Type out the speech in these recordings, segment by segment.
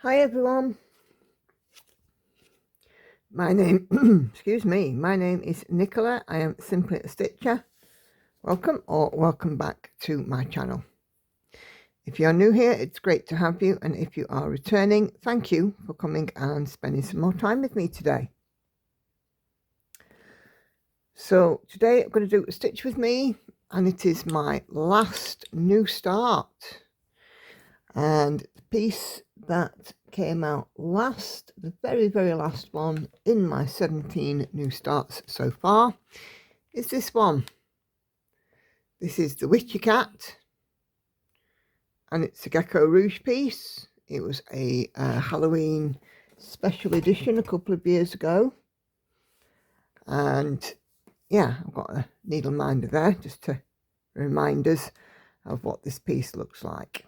Hi everyone, my name, excuse me, my name is Nicola. I am simply a stitcher. Welcome or welcome back to my channel. If you are new here, it's great to have you, and if you are returning, thank you for coming and spending some more time with me today. So today I'm going to do a stitch with me, and it is my last new start, and the piece that came out last, the very last one in my 17 new starts so far, is this one. This is the Witchy cat, and it's a Geckorouge piece. It was a Halloween special edition a couple of years ago, and yeah, I've got a needle minder there just to remind us of what this piece looks like.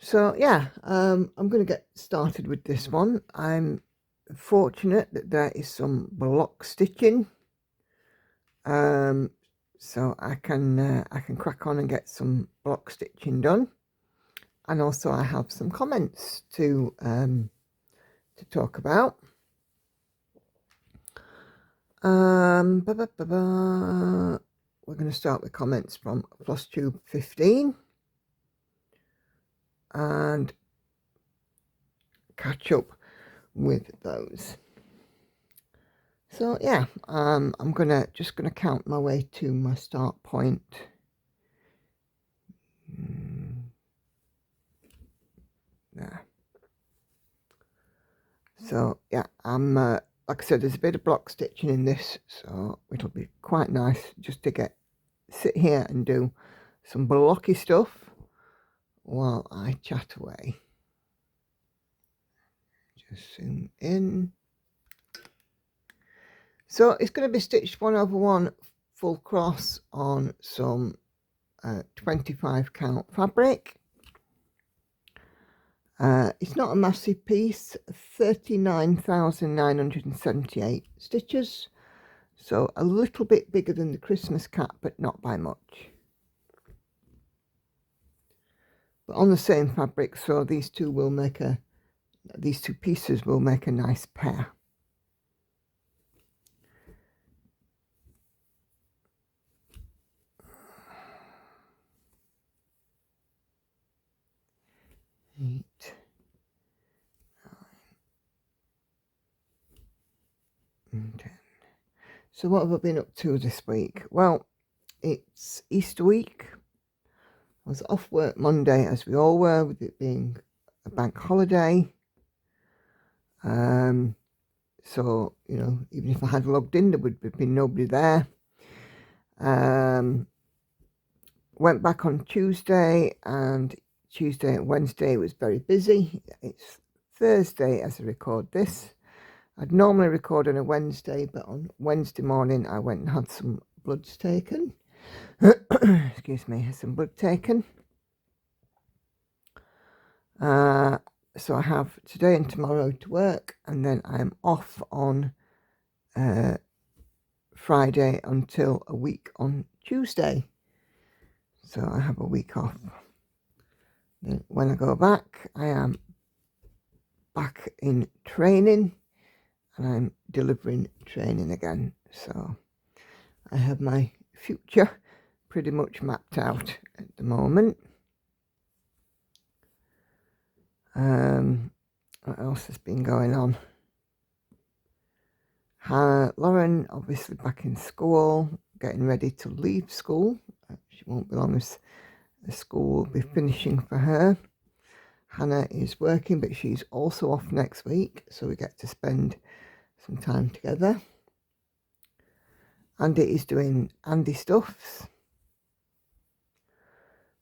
So yeah, I'm going to get started with this one. I'm fortunate that there is some block stitching, so I can crack on and get some block stitching done, and also I have some comments to talk about. We're going to start with comments from Flosstube 15. And catch up with those. So yeah, I'm just gonna count my way to my start point. There. So yeah, I'm like I said, there's a bit of block stitching in this, so it'll be quite nice just to sit here and do some blocky stuff while I chat away. Just zoom in. So it's going to be stitched 1/1 full cross on some 25 count fabric. It's not a massive piece, 39,978 stitches, so a little bit bigger than the Christmas cat, but not by much. But on the same fabric, so these two pieces will make a nice pair. Eight, 9, 10. So what have I been up to this week? Well, it's Easter week. I was off work Monday, as we all were, with it being a bank holiday. So, you know, even if I had logged in, there would have been nobody there. Went back on Tuesday, and Tuesday and Wednesday was very busy. It's Thursday as I record this. I'd normally record on a Wednesday, but on Wednesday morning I went and had some bloods taken. Excuse me, some blood taken. So I have today and tomorrow to work, and then I'm off on Friday until a week on Tuesday. So I have a week off. Then when I go back, I am back in training, and I'm delivering training again. So I have my future pretty much mapped out at the moment. What else has been going on? Lauren obviously back in school, getting ready to leave school. She won't be long as the school will be finishing for her. Hannah is working, but she's also off next week, so we get to spend some time together. Andy is doing Andy stuffs.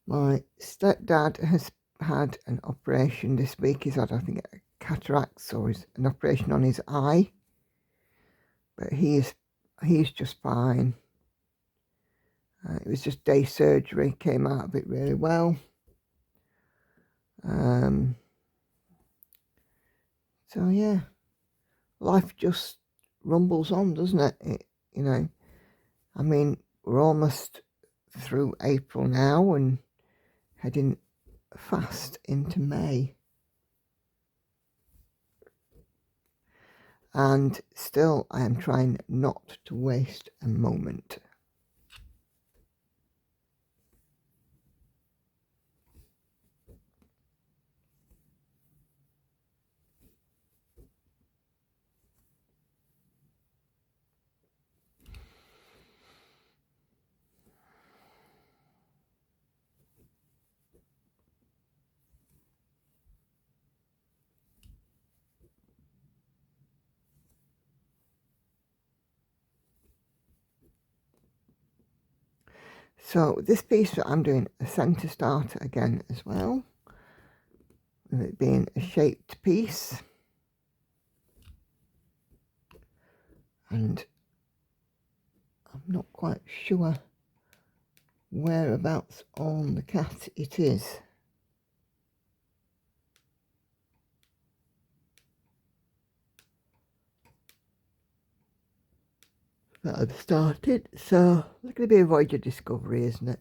My stepdad has had an operation this week. He's had, I think, a cataracts or an operation on his eye, but he's just fine. It was just day surgery, came out of it really well. So yeah, life just rumbles on, doesn't it? You know, I mean, we're almost through April now and heading fast into May. And still I am trying not to waste a moment. So this piece that I'm doing a centre starter again as well, with it being a shaped piece, and I'm not quite sure whereabouts on the cat it is. That I've started, so it's going to be a voyage of discovery, isn't it?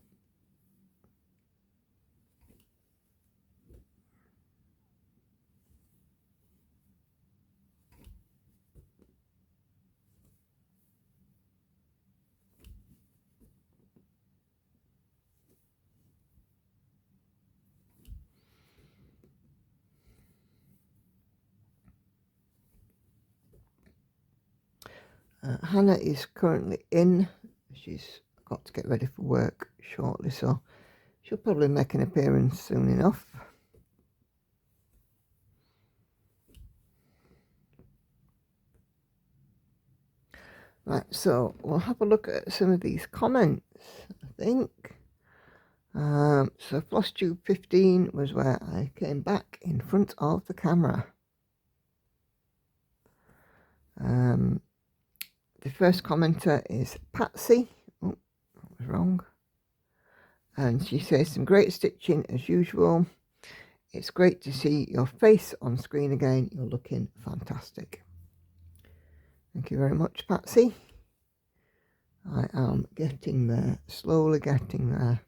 Hannah is currently in. She's got to get ready for work shortly, so she'll probably make an appearance soon enough. Right, so we'll have a look at some of these comments, I think. So Flosstube 15 was where I came back in front of the camera. The first commenter is Patsy. Oh, that was wrong. And she says, some great stitching as usual. It's great to see your face on screen again. You're looking fantastic. Thank you very much, Patsy. I am getting there, slowly getting there.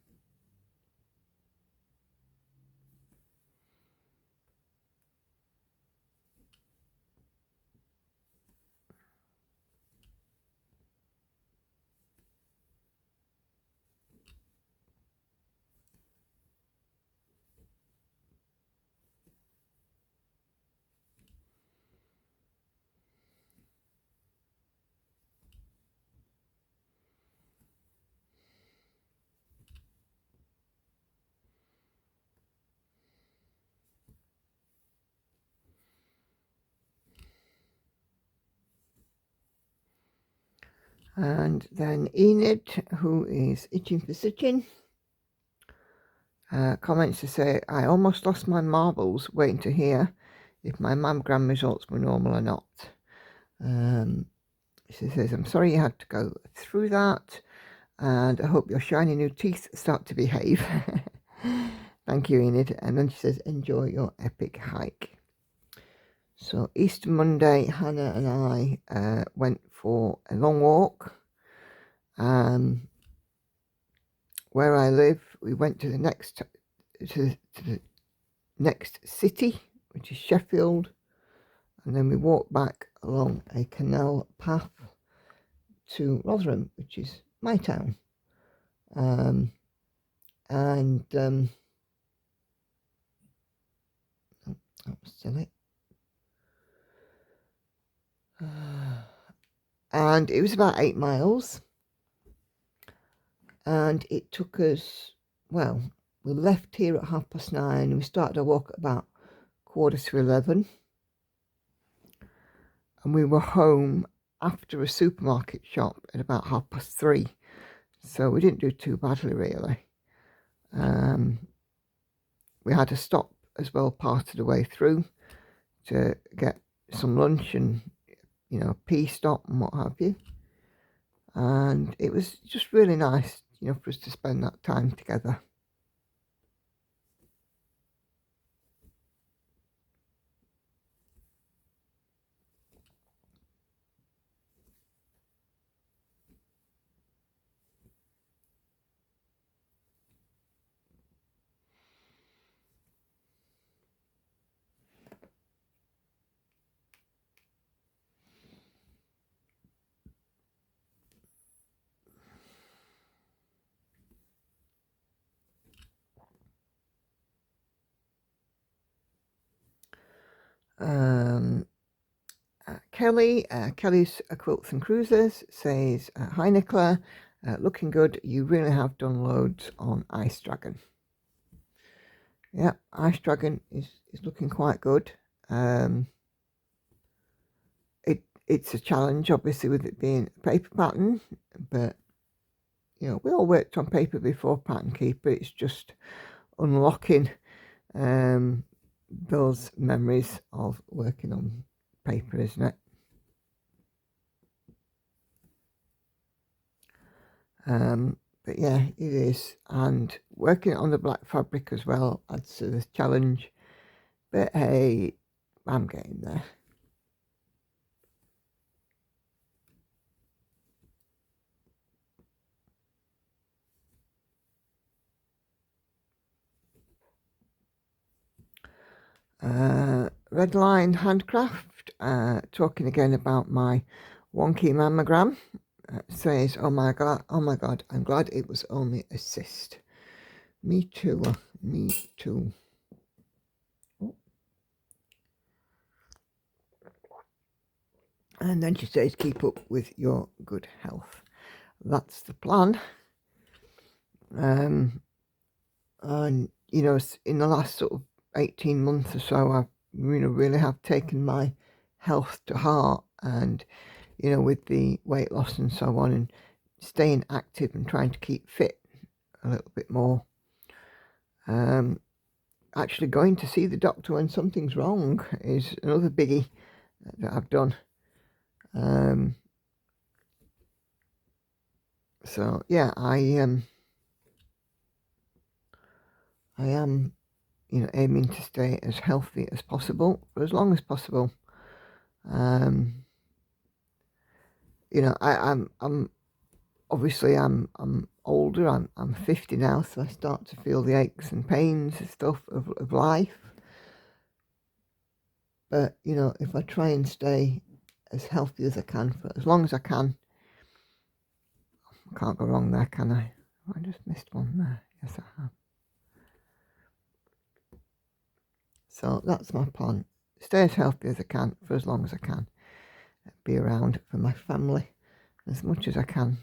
And then Enid, who is itching for stitching, comments to say, I almost lost my marbles waiting to hear if my mammogram results were normal or not. She says, I'm sorry you had to go through that, and I hope your shiny new teeth start to behave. Thank you, Enid. And then she says, enjoy your epic hike. So Easter Monday, Hannah and I went for a long walk. Where I live, we went to the next city, which is Sheffield, and then we walked back along a canal path to Rotherham, which is my town. Oh, that was silly. And it was about 8 miles. And it took us, well, we left here at 9:30 and we started our walk at about 11:15. And we were home after a supermarket shop at about 3:30. So we didn't do too badly, really. We had to stop as well part of the way through to get some lunch and, you know, pee stop and what have you. And it was just really nice, you know, for us to spend that time together. Kelly's Quilts and Cruisers says, hi Nicola, looking good. You really have done loads on Ice Dragon. Yeah, Ice Dragon is looking quite good. It's a challenge, obviously, with it being a paper pattern, but you know, we all worked on paper before Pattern Keeper. It's just unlocking those memories of working on paper, isn't it? But yeah, it is. And working on the black fabric as well adds to the challenge. But hey, I'm getting there. Redline Handcraft, talking again about my wonky mammogram, says, oh my god, I'm glad it was only a cyst. Me too, me too. Oh. And then she says, keep up with your good health. That's the plan. And you know, in the last sort of 18 months or so, I really have taken my health to heart, and you know, with the weight loss and so on, and staying active and trying to keep fit a little bit more. Actually going to see the doctor when something's wrong is another biggie that I've done. So yeah, I am, you know, aiming to stay as healthy as possible for as long as possible. You know, I'm obviously I'm older. I'm 50 now, so I start to feel the aches and pains and stuff of life. But you know, if I try and stay as healthy as I can for as long as I can, I can't go wrong there, can I? I just missed one there. Yes, I have. So that's my plan. Stay as healthy as I can for as long as I can. Be around for my family as much as I can.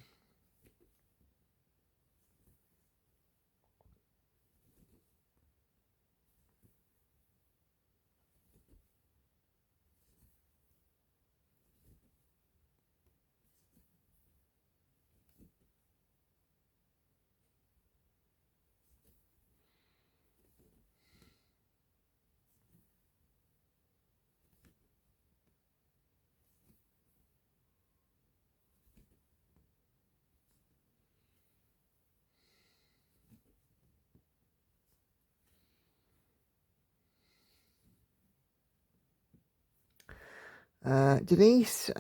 Denise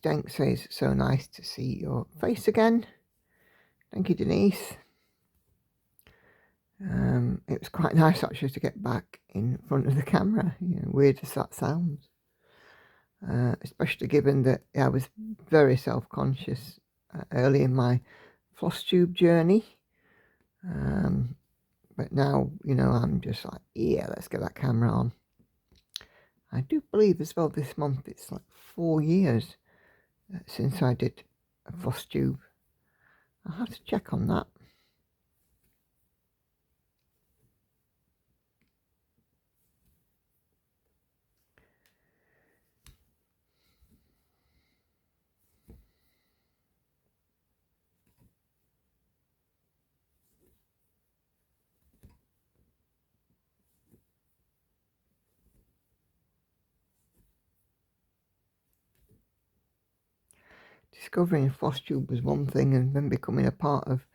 Denk says, so nice to see your face again. Thank you, Denise. It was quite nice actually to get back in front of the camera, you know, weird as that sounds. Especially given that I was very self-conscious early in my Flosstube journey. But now, you know, I'm just like, yeah, let's get that camera on. I do believe as well this month it's like 4 years since I did a Flosstube. I'll have to check on that. Discovering Flosstube was one thing, and then becoming a part of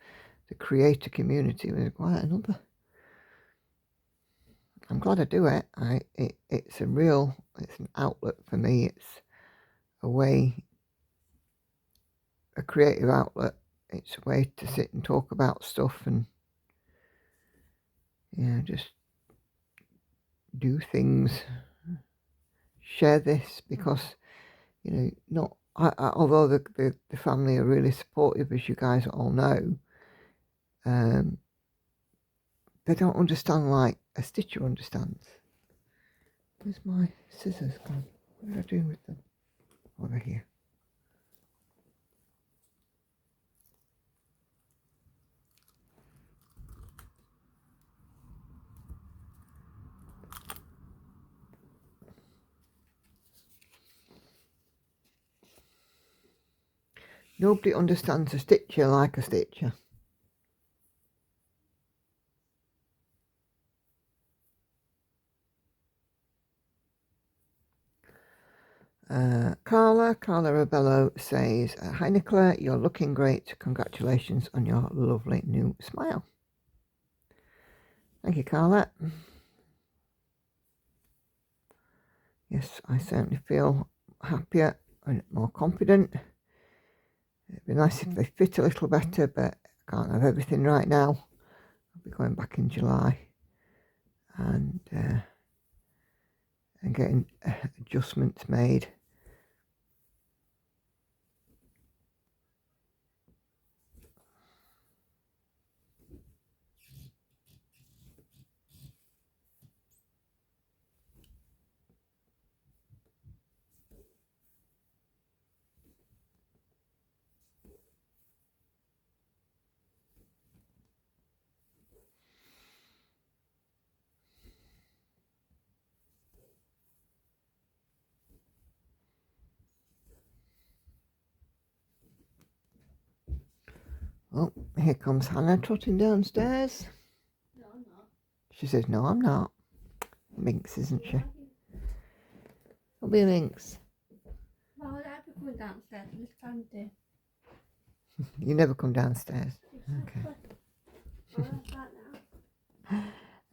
the creator community was quite another. I'm glad I do it. It's an outlet for me. It's a way, a creative outlet. It's a way to sit and talk about stuff and, you know, just do things, share this, because, you know, although the family are really supportive, as you guys all know, they don't understand like a stitcher understands. Where's my scissors gone? What did I do with them? Over here. Nobody understands a stitcher like a stitcher. Carla Rabello says, hi Nicola, you're looking great. Congratulations on your lovely new smile. Thank you, Carla. Yes, I certainly feel happier and more confident. It'd be nice if they fit a little better, but I can't have everything right now. I'll be going back in July and getting adjustments made. Oh, here comes Hannah trotting downstairs. No, I'm not. She says, no, I'm not. Minx, isn't she? I'll be a minx. Why would I be going downstairs in this candy? You never come downstairs. Exactly. Okay. Oh, that's that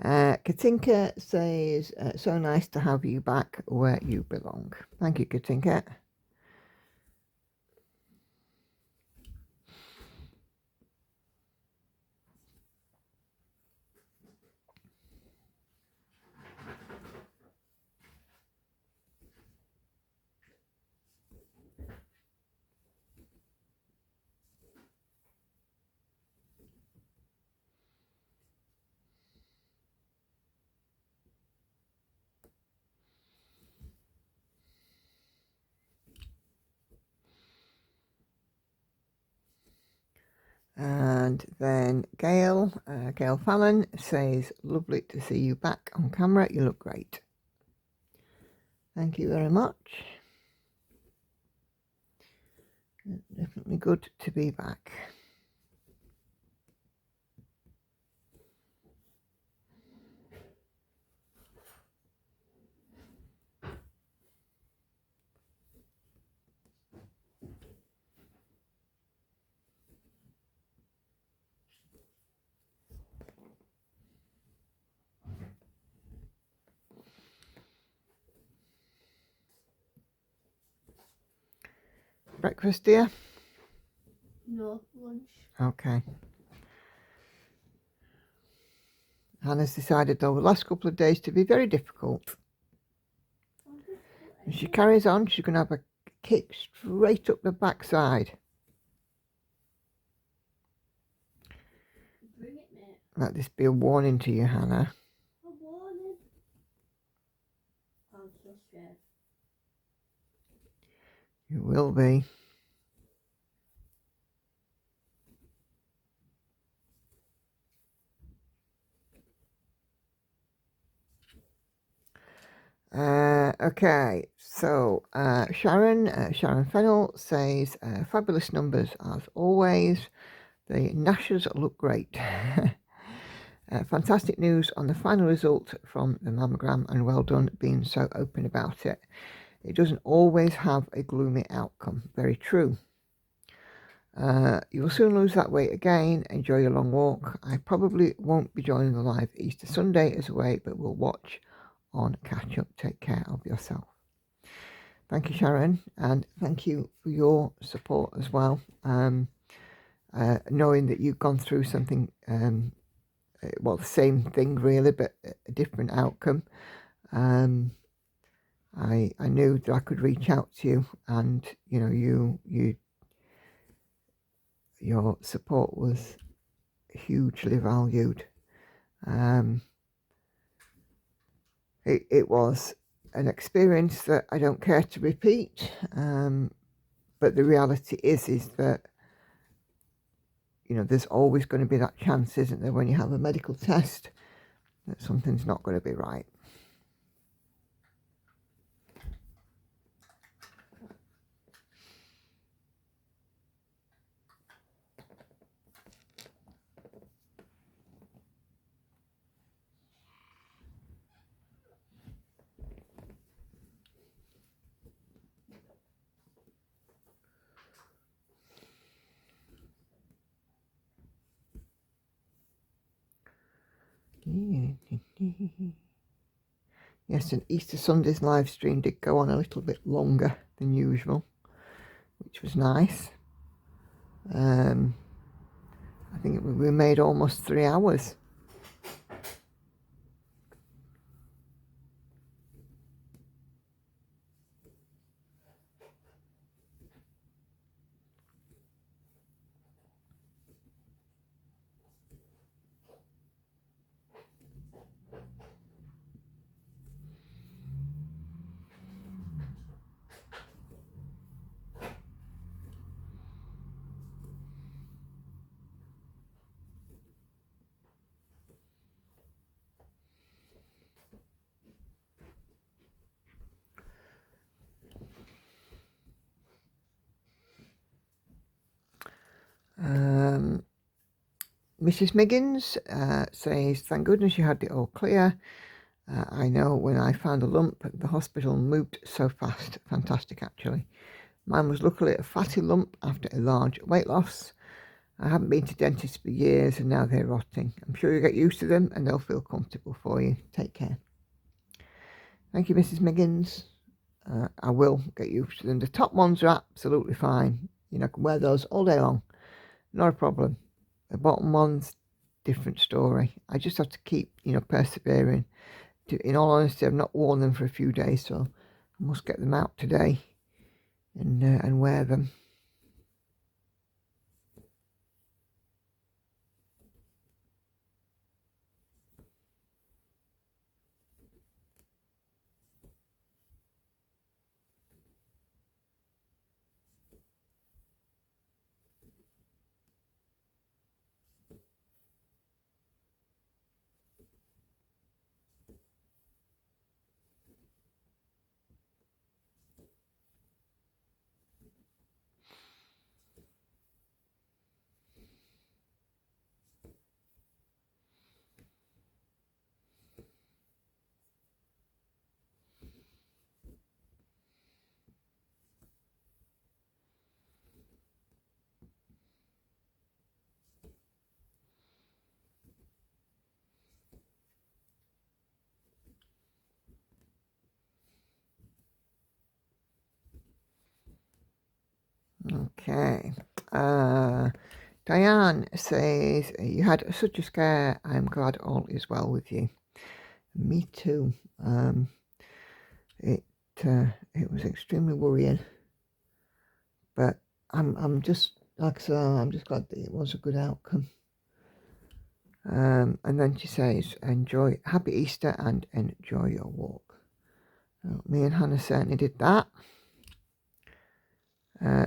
now. Katinka says, so nice to have you back where you belong. Thank you, Katinka. And then Gail Fallon says, lovely to see you back on camera. You look great. Thank you very much. Definitely good to be back. Breakfast, dear? No, lunch. Okay. Hannah's decided though the last couple of days to be very difficult. If she carries on, she's going to have a kick straight up the backside. Bring it, mate. Let this be a warning to you, Hannah. A warning. I'm so scared. You will be. Okay, so Sharon Fennell says, fabulous numbers as always. The Nashers look great. Fantastic news on the final result from the mammogram, and well done being so open about it. It doesn't always have a gloomy outcome. Very true. You will soon lose that weight again. Enjoy your long walk. I probably won't be joining the live Easter Sunday as away, but we'll watch on catch up. Take care of yourself. Thank you, Sharon, and thank you for your support as well. Knowing that you've gone through something, well, the same thing really, but a different outcome. I knew that I could reach out to you, and you know, your support was hugely valued. It was an experience that I don't care to repeat. But the reality is that, you know, there's always going to be that chance, isn't there, when you have a medical test, that something's not going to be right. Yes, and Easter Sunday's live stream did go on a little bit longer than usual, which was nice. I think we made almost 3 hours. Mrs. Miggins says, thank goodness you had it all clear. I know when I found a lump, the hospital moved so fast. Fantastic, actually. Mine was luckily a fatty lump after a large weight loss. I haven't been to dentists for years and now they're rotting. I'm sure you'll get used to them and they'll feel comfortable for you. Take care. Thank you, Mrs. Miggins. I will get used to them. The top ones are absolutely fine. You know, I can wear those all day long. Not a problem. The bottom ones, different story. I just have to keep, you know, persevering. In all honesty, I've not worn them for a few days, so I must get them out today and wear them. Okay. Diane says, you had such a scare. I'm glad all is well with you. Me too. It was extremely worrying, but I'm just, like I said, I'm just glad that it was a good outcome. And then she says, happy Easter and enjoy your walk. Me and Hannah certainly did that.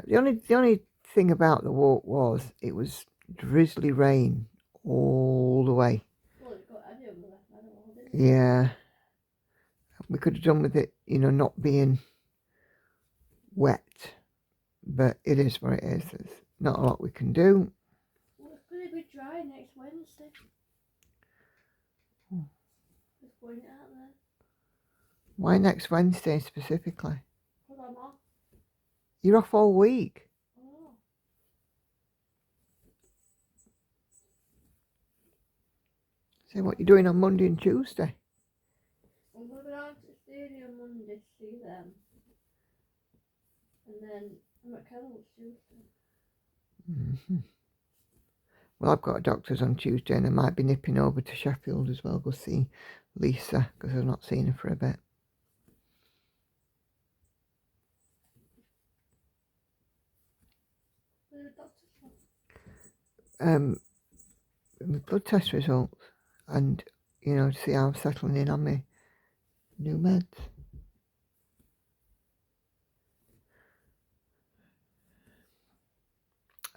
The only thing about the walk was it was drizzly rain all the way. Yeah, we could have done with it, you know, not being wet, but it is what it is. There's not a lot we can do. Well, it's going to be dry next Wednesday. Just going out there. Why next Wednesday specifically? Because I'm off. You're off all week. Oh. So what you're doing on Monday and Tuesday? I'm going to go down to the stadium Monday to see them. And then I'm at Kellogg's Tuesday. Mm-hmm. Well, I've got a doctor's on Tuesday and I might be nipping over to Sheffield as well, go see Lisa, because I've not seen her for a bit. My blood test results and, you know, to see how I'm settling in on my new meds.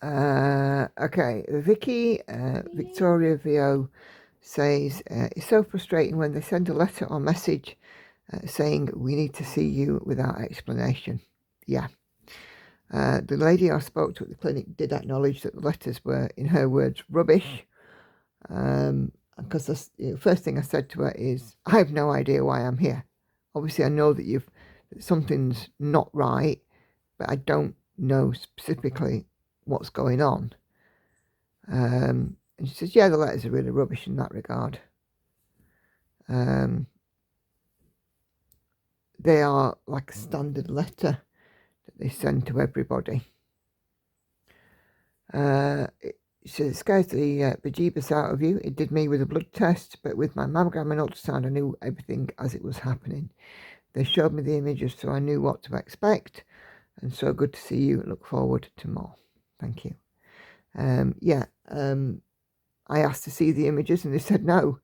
Okay, Vicky, Victoria VO says, it's so frustrating when they send a letter or message saying we need to see you without explanation. Yeah. The lady I spoke to at the clinic did acknowledge that the letters were, in her words, rubbish. Because the first thing I said to her is, I have no idea why I'm here. Obviously, I know that something's not right, but I don't know specifically what's going on. And she says, yeah, the letters are really rubbish in that regard. They are like a standard letter that they send to everybody. She says, it scares the bejeebus out of you. It did me with a blood test, but with my mammogram and ultrasound, I knew everything as it was happening. They showed me the images, so I knew what to expect. And so good to see you. Look forward to more. Thank you. I asked to see the images and they said no.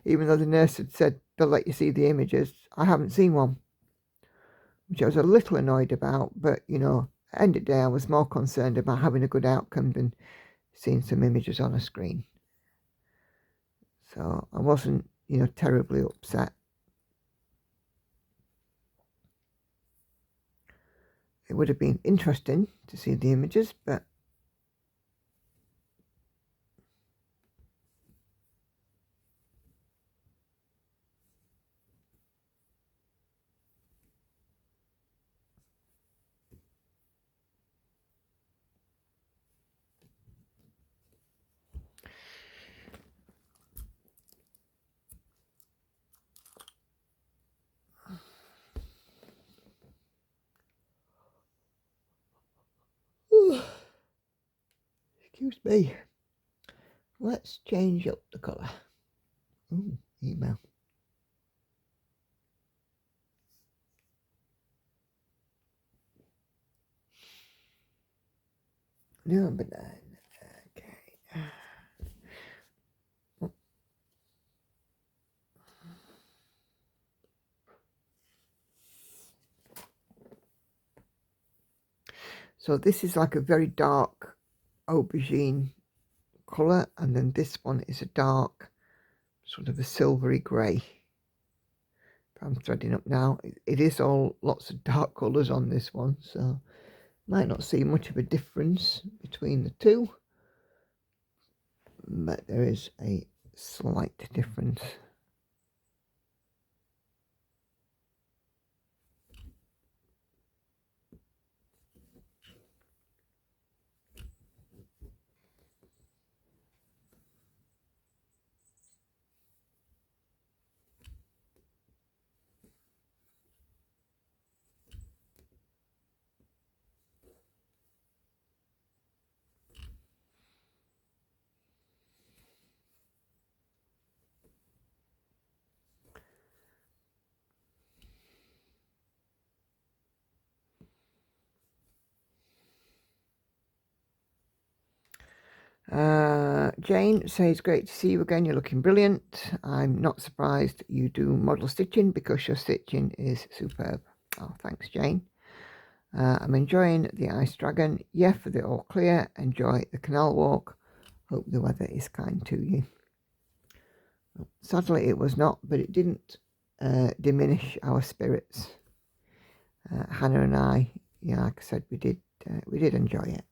Even though the nurse had said they'll let you see the images, I haven't seen one, which I was a little annoyed about. But, you know, at the end of the day, I was more concerned about having a good outcome than seeing some images on a screen. So I wasn't, you know, terribly upset. It would have been interesting to see the images, but excuse me. Let's change up the colour. Ooh, email. Number 9. Okay. So this is like a very dark aubergine colour, and then this one is a dark, sort of a silvery grey. I'm threading up now. It is all lots of dark colours on this one, so might not see much of a difference between the two, but there is a slight difference. Jane says, great to see you again. You're looking brilliant. I'm not surprised you do model stitching because your stitching is superb. Oh, thanks, Jane. I'm enjoying the ice dragon. Yeah, for the all clear. Enjoy the canal walk. Hope the weather is kind to you. Sadly, it was not, but it didn't diminish our spirits. Hannah and I, yeah, like I said, we did enjoy it.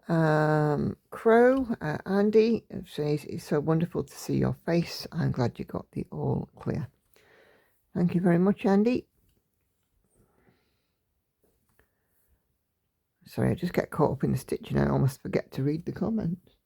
Crow, Andy says, it's so wonderful to see your face. I'm glad you got the all clear. Thank you very much, Andy. Sorry, I just get caught up in the stitching. I almost forget to read the comments.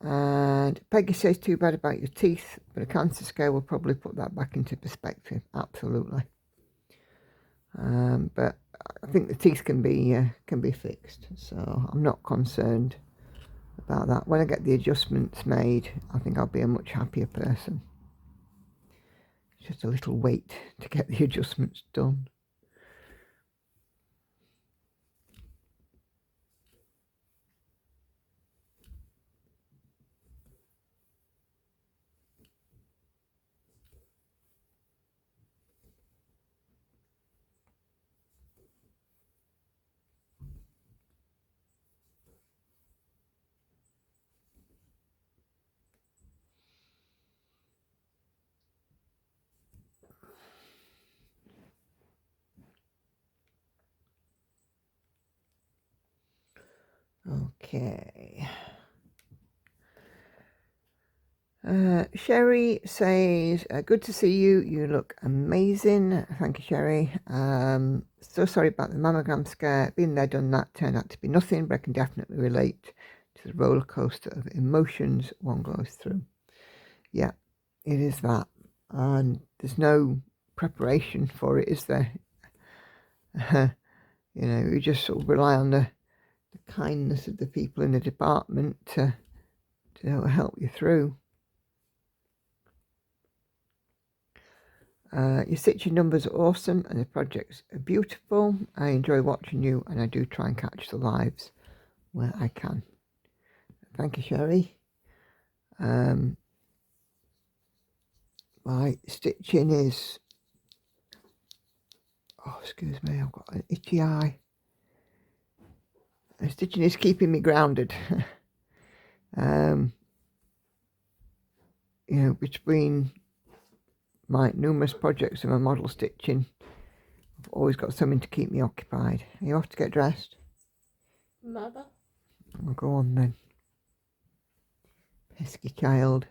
And Peggy says, too bad about your teeth, but a cancer scare will probably put that back into perspective. Absolutely. But I think the teeth can be fixed, so I'm not concerned about that. When I get the adjustments made, I think I'll be a much happier person. It's just a little wait to get the adjustments done. Okay. Sherry says, good to see you. You look amazing. Thank you, Sherry. So sorry about the mammogram scare. Been there, done that. Turned out to be nothing, but I can definitely relate to the roller coaster of emotions one goes through. Yeah, it is that. And there's no preparation for it, is there? You know, you just sort of rely on the kindness of the people in the department to help you through. Your stitching numbers are awesome and the projects are beautiful. I enjoy watching you and I do try and catch the lives where I can. Thank you, Sherry. My stitching is, oh excuse me, I've got an itchy eye. The stitching is keeping me grounded. You know, between my numerous projects and my model stitching, I've always got something to keep me occupied. Are you off to get dressed? Mother. I'll go on then. Pesky child.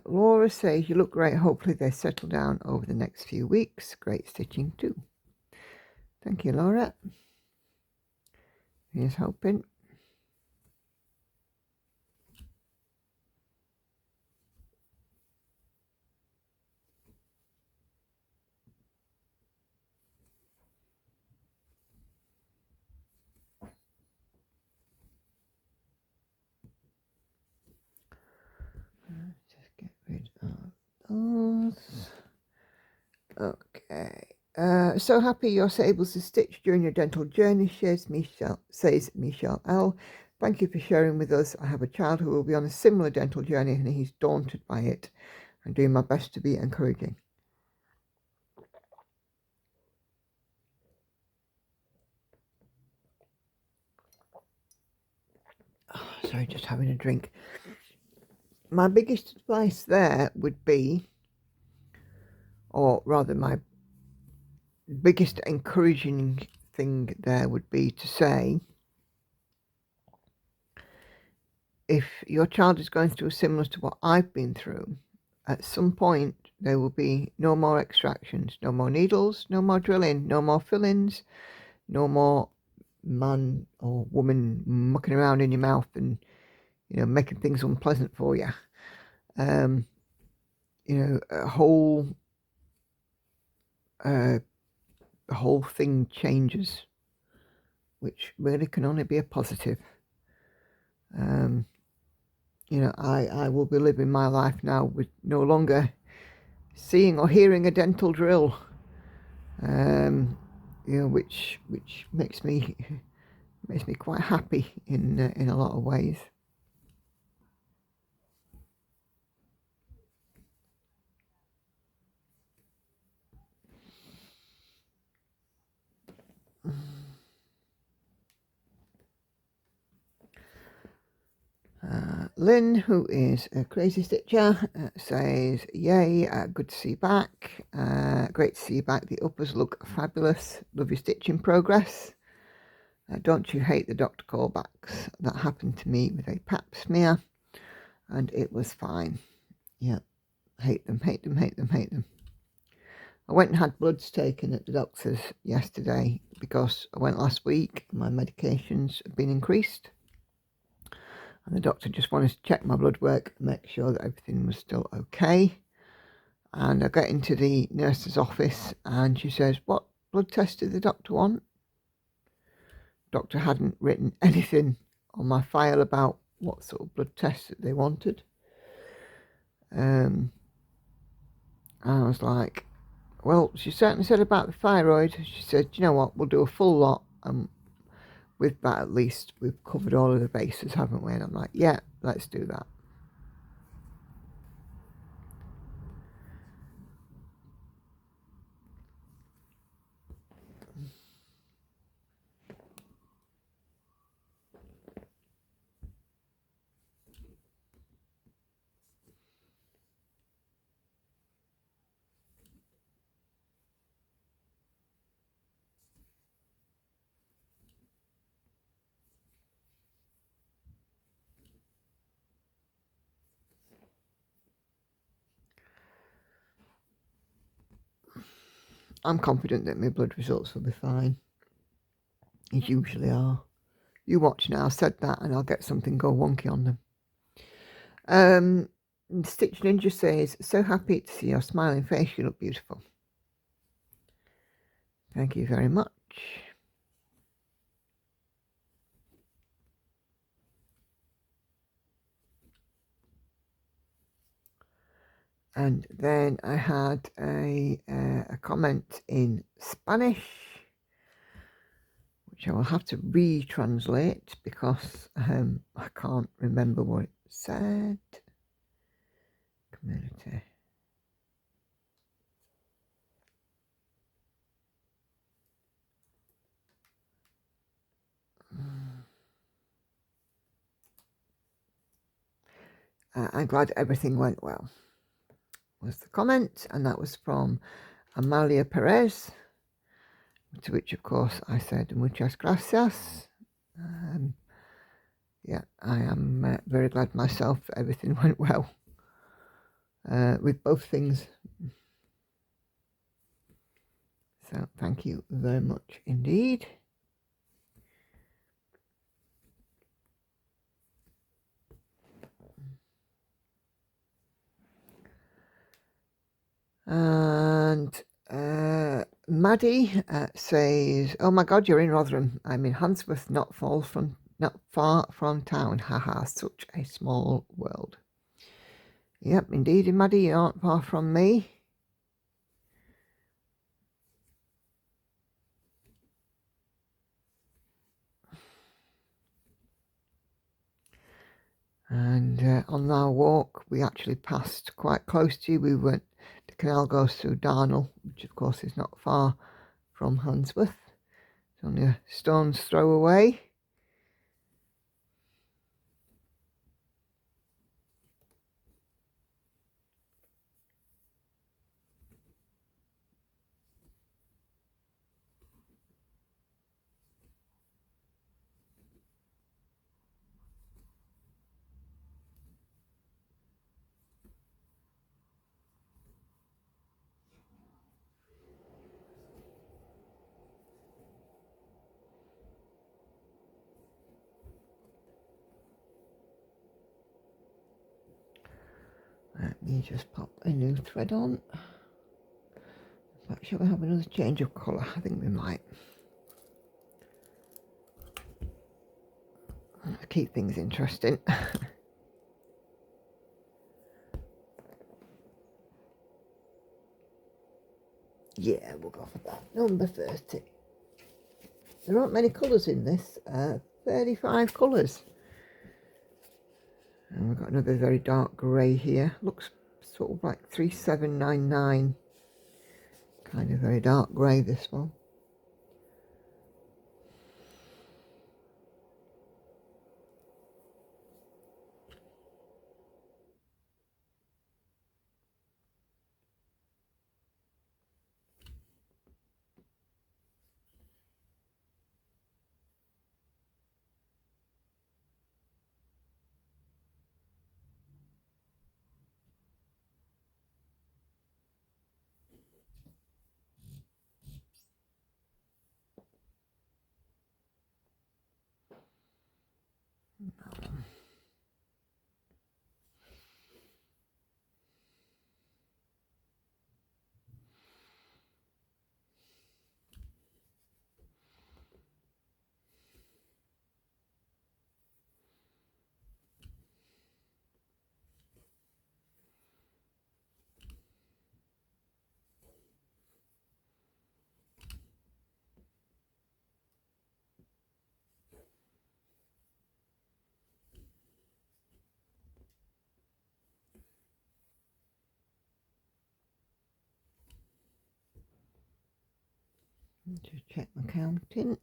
Laura says, you look great. Hopefully they settle down over the next few weeks. Great stitching too. Thank you, Laura. Here's hoping. Just get rid of those. Okay. So happy you're able to stitch during your dental journey, says Michelle L. Thank you for sharing with us. I have a child who will be on a similar dental journey and he's daunted by it. I'm doing my best to be encouraging. Oh, sorry, just having a drink. My biggest advice there would be, or rather my biggest encouraging thing there would be to say, if your child is going through similar to what I've been through, at some point there will be no more extractions, no more needles, no more drilling, no more fillings, no more man or woman mucking around in your mouth and, you know, making things unpleasant for you. You know, the whole thing changes, which really can only be a positive. You know, I will be living my life now with no longer seeing or hearing a dental drill. You know, which makes me quite happy in a lot of ways. Lynn, who is a crazy stitcher, says, yay, good to see you back. Great to see you back. The uppers look fabulous. Love your stitching progress. Don't you hate the doctor callbacks? That happened to me with a pap smear, and it was fine. Yeah, hate them, hate them, hate them, hate them. I went and had bloods taken at the doctor's yesterday because I went last week. My medications have been increased. And the doctor just wanted to check my blood work, make sure that everything was still okay. And I get into the nurse's office and she says, what blood test did the doctor want? Doctor hadn't written anything on my file about what sort of blood test that they wanted. And I was like, well, she certainly said about the thyroid. She said, you know what, we'll do a full lot. With that, at least we've covered all of the bases, haven't we? And I'm like, yeah, let's do that. I'm confident that my blood results will be fine. They usually are. You watch now, I said that, and I'll get something go wonky on them. Stitch Ninja says, so happy to see your smiling face. You look beautiful. Thank you very much. And then I had a comment in Spanish, which I will have to retranslate because I can't remember what it said. Community. I'm glad everything went well, was the comment, and that was from Amalia Perez, to which of course I said muchas gracias. Yeah, I am very glad myself that everything went well with both things. So thank you very much indeed. And Maddie says, oh my god, you're in Rotherham. I'm in Handsworth, not far from town. Haha, such a small world. Yep, indeed, Maddie, you aren't far from me. And on our walk, we actually passed quite close to you. We went, the canal goes through Darnell, which of course is not far from Handsworth. It's only a stone's throw away. me just pop a new thread on. But shall we have another change of colour? I think we might. Keep things interesting. Yeah, we'll go for that. Number 30. There aren't many colours in this. 35 colours. And we've got another very dark grey here. Looks sort of like 3799. Kind of very dark grey, this one. Just check my counting.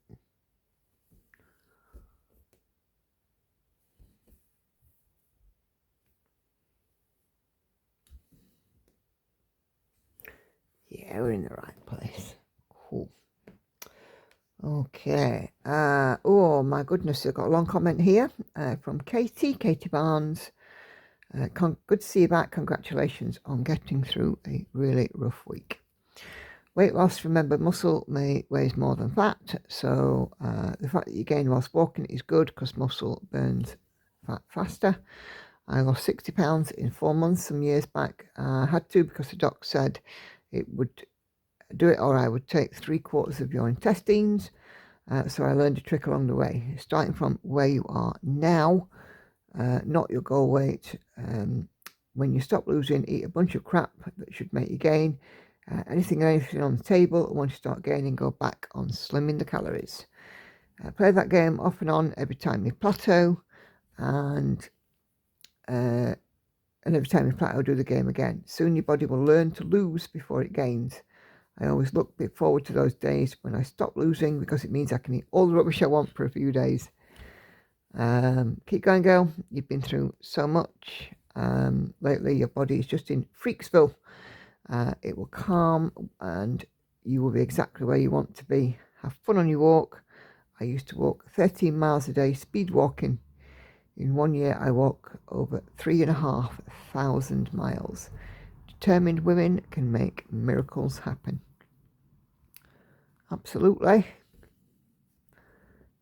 Yeah, we're in the right place. Cool. Okay. Oh my goodness, I've got a long comment here from Katie Barnes. Good to see you back. Congratulations on getting through a really rough week. Weight loss, remember, muscle weighs more than fat, so the fact that you gain whilst walking is good because muscle burns fat faster. I lost 60 pounds in 4 months some years back. I had to because the doc said it would do it or I would take 3/4 of your intestines. So I learned a trick along the way, starting from where you are now, not your goal weight. When you stop losing, eat a bunch of crap that should make you gain. Anything on the table, once you start gaining, go back on slimming the calories. Play that game off and on every time you plateau, and every time you plateau, do the game again. Soon your body will learn to lose before it gains. I always look forward to those days when I stop losing because it means I can eat all the rubbish I want for a few days. Keep going, girl. You've been through so much. Lately, your body is just in Freaksville. It will calm and you will be exactly where you want to be. Have fun on your walk. I used to walk 13 miles a day, speed walking. In 1 year, I walk over 3,500 miles. Determined women can make miracles happen. Absolutely.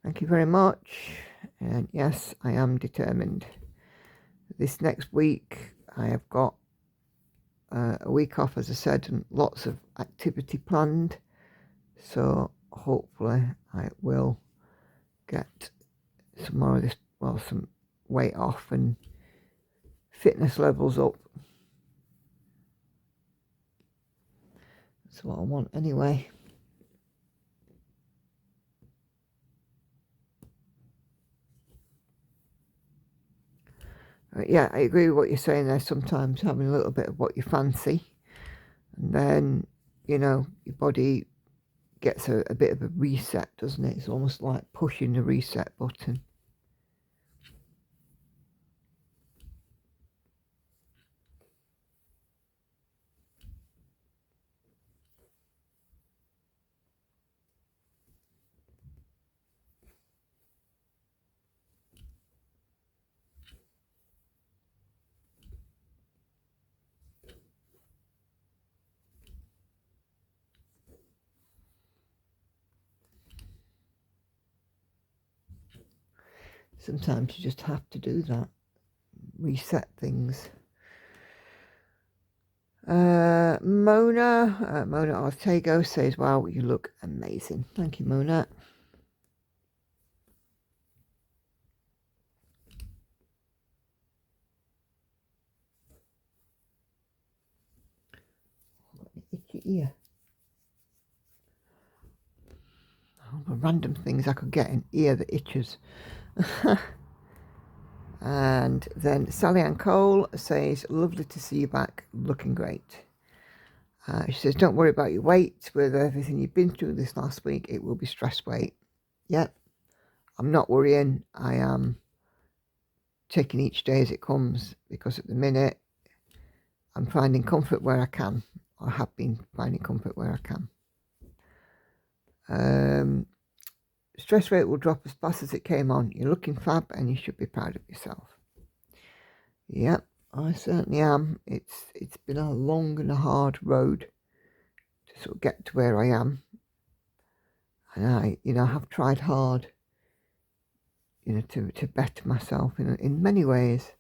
Thank you very much. And yes, I am determined. This next week, I have got a week off, as I said, and lots of activity planned. So hopefully I will get some more of this, well, some weight off and fitness levels up. That's what I want anyway. Yeah, I agree with what you're saying there. Sometimes having a little bit of what you fancy, and then, you know, your body gets a bit of a reset, doesn't it? It's almost like pushing the reset button. Sometimes you just have to do that, reset things. Mona Ortego says, wow, you look amazing. Thank you, Mona. Itchy ear. All the random things I could get in ear that itches. And then Sally Ann Cole says, lovely to see you back, looking great. She says, don't worry about your weight. With everything you've been through this last week, it will be stress weight. Yep, I'm not worrying. I am taking each day as it comes, because at the minute I'm finding comfort where I can. I have been finding comfort where I can. Stress rate will drop as fast as it came on. You're looking fab and you should be proud of yourself. Yep, I certainly am. It's been a long and a hard road to sort of get to where I am. And I have tried hard, to better myself in many ways.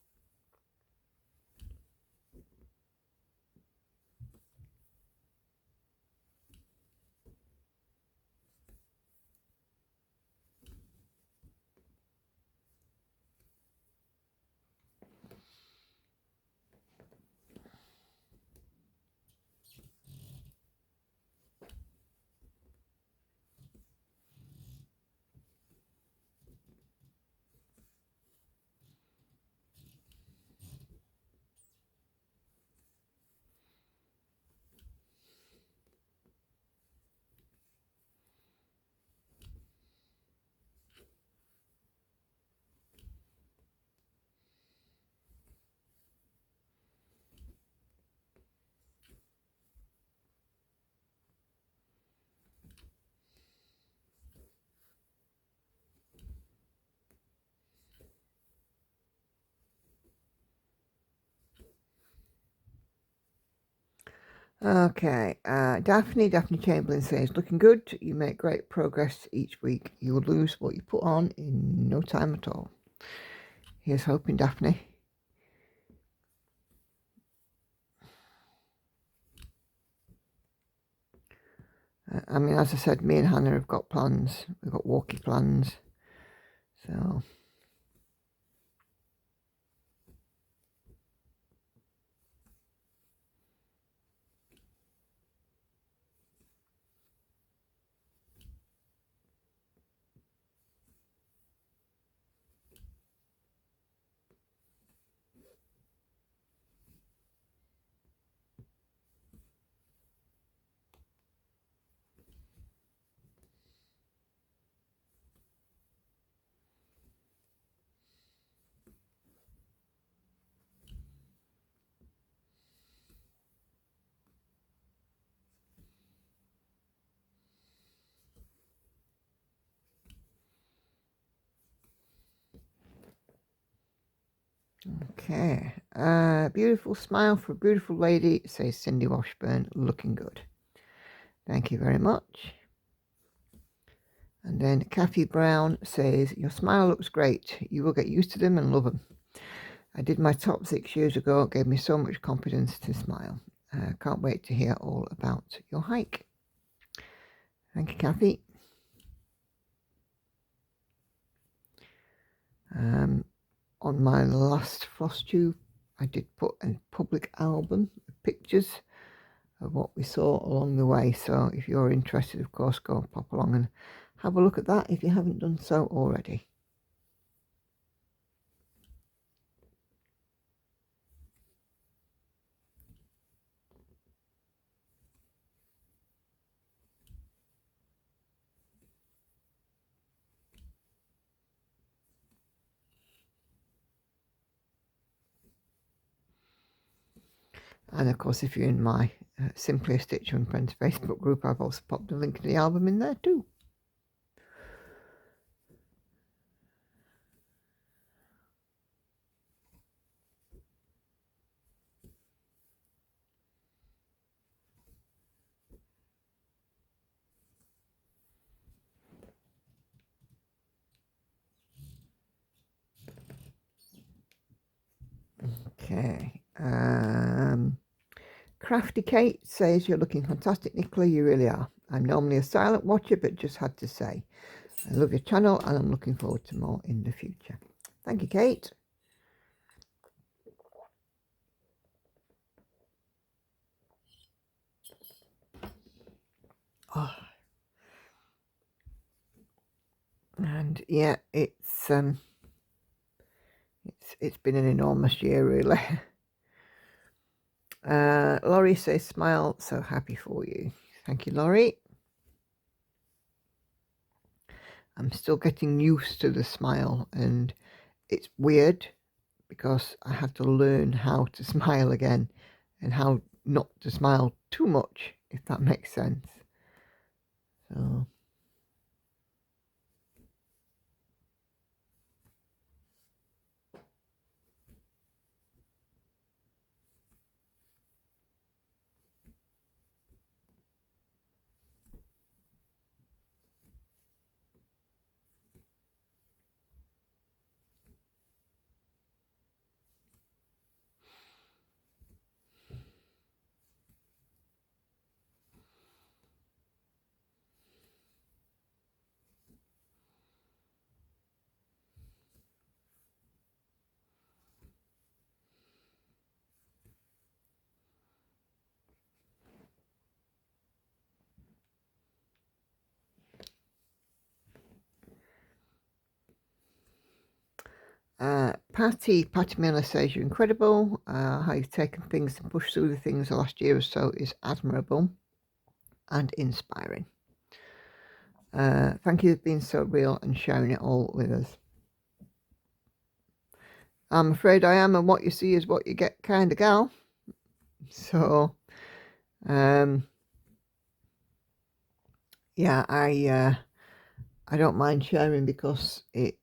Okay, Daphne Chamberlain says, looking good. You make great progress each week. You will lose what you put on in no time at all. Here's hoping, Daphne. I mean, as I said, me and Hannah have got plans. We've got walkie plans. So... Okay, beautiful smile for a beautiful lady, says Cindy Washburn, looking good. Thank you very much. And then Kathy Brown says, your smile looks great. You will get used to them and love them. I did my top 6 years ago. It gave me so much confidence to smile. Can't wait to hear all about your hike. Thank you, Kathy. On my last Flosstube, I did put a public album of pictures of what we saw along the way. So if you're interested, of course, go and pop along and have a look at that if you haven't done so already. And of course, if you're in my Simply a Stitcher and Friends Facebook group, I've also popped the link to the album in there too. Okay. Crafty Kate says, you're looking fantastic, Nicola, you really are. I'm normally a silent watcher, but just had to say, I love your channel and I'm looking forward to more in the future. Thank you, Kate. Oh. And yeah, it's been an enormous year, really. Laurie says, smile, so happy for you. Thank you, Laurie. I'm still getting used to the smile, and it's weird because I have to learn how to smile again and how not to smile too much, if that makes sense. So Patty Miller says, you're incredible. How you've taken things and pushed through the things the last year or so is admirable and inspiring. Thank you for being so real and sharing it all with us. I'm afraid I am, and what you see is what you get kind of gal. So yeah, I don't mind sharing because it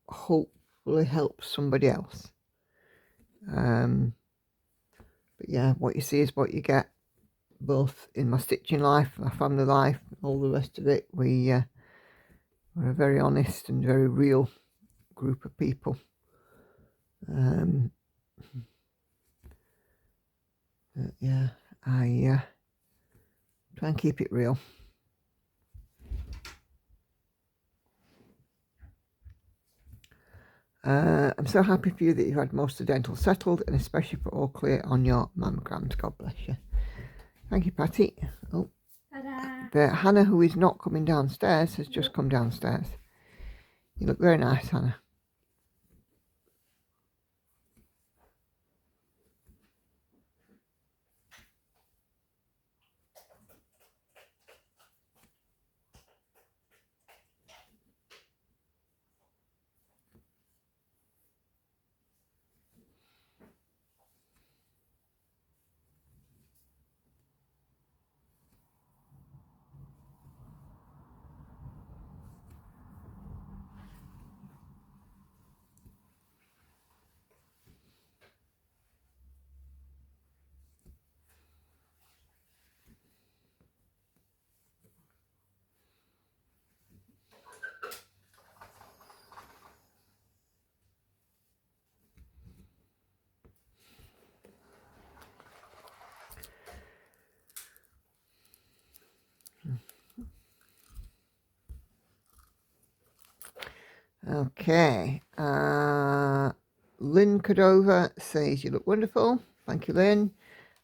hopefully helps somebody else. But yeah, what you see is what you get, both in my stitching life, my family life, all the rest of it. We're a very honest and very real group of people. Yeah, I try and keep it real. I'm so happy for you that you've had most of the dental settled, and especially for all clear on your mammograms. God bless you. Thank you, Patty. Oh, the Hannah, who is not coming downstairs, has just come downstairs. You look very nice, Hannah. Okay. Lynn Cordova says, you look wonderful. Thank you, Lynn.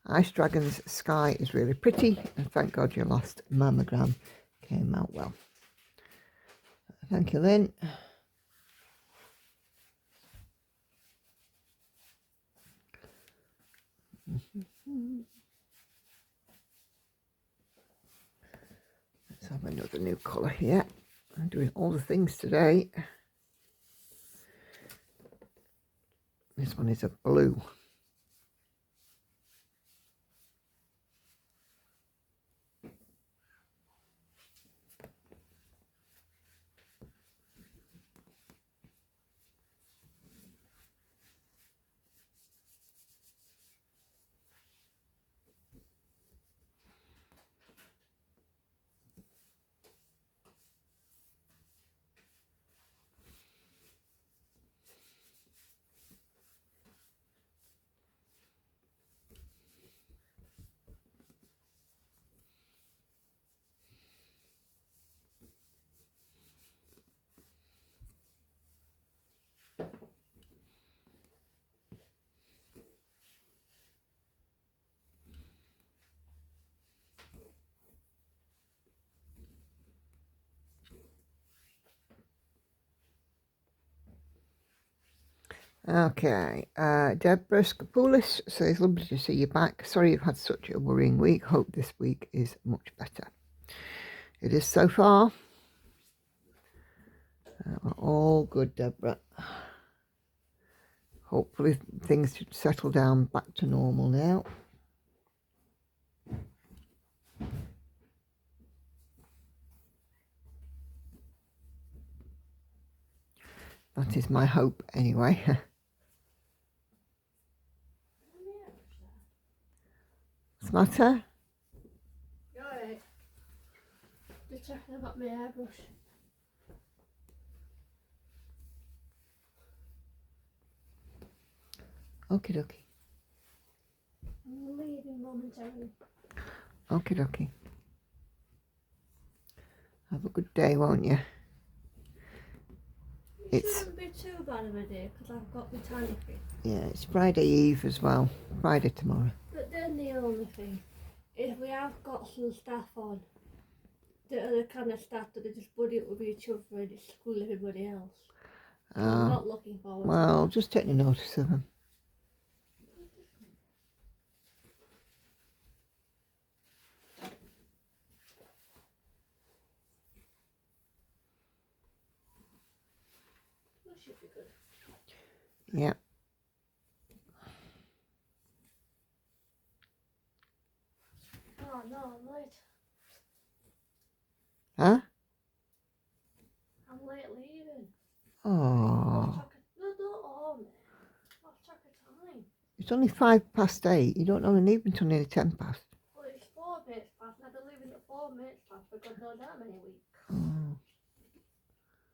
Ice Dragon's sky is really pretty, and thank God your last mammogram came out well. Thank you, Lynn. Let's have another new colour here. I'm doing all the things today. This one is a blue. Okay, Deborah Scapoulis says, lovely to see you back. Sorry you've had such a worrying week. Hope this week is much better. It is so far. We're all good, Deborah. Hopefully things should settle down back to normal now. That is my hope anyway. What's the matter? You're right. Just checking about my airbrush. Okie dokie. I'm leaving momentarily. Okie dokie. Have a good day, won't you? It shouldn't be too bad of a day because I've got my tiny thing. Yeah, it's Friday Eve as well. Friday tomorrow. But then the only thing is we have got some staff on that are the kind of staff that they just buddy up with each other and just school everybody else. So I'm not looking forward to Well, that. just take notice of them. That should be good. Yeah. Oh no, I'm late. Huh? I'm late leaving. Oh. No, don't owe me. Lost track of time. It's only 8:05. You don't only leave until nearly 10 past. Well, it's 4 minutes past, and I've been leaving at 4 minutes past for God knows how many weeks. Oh.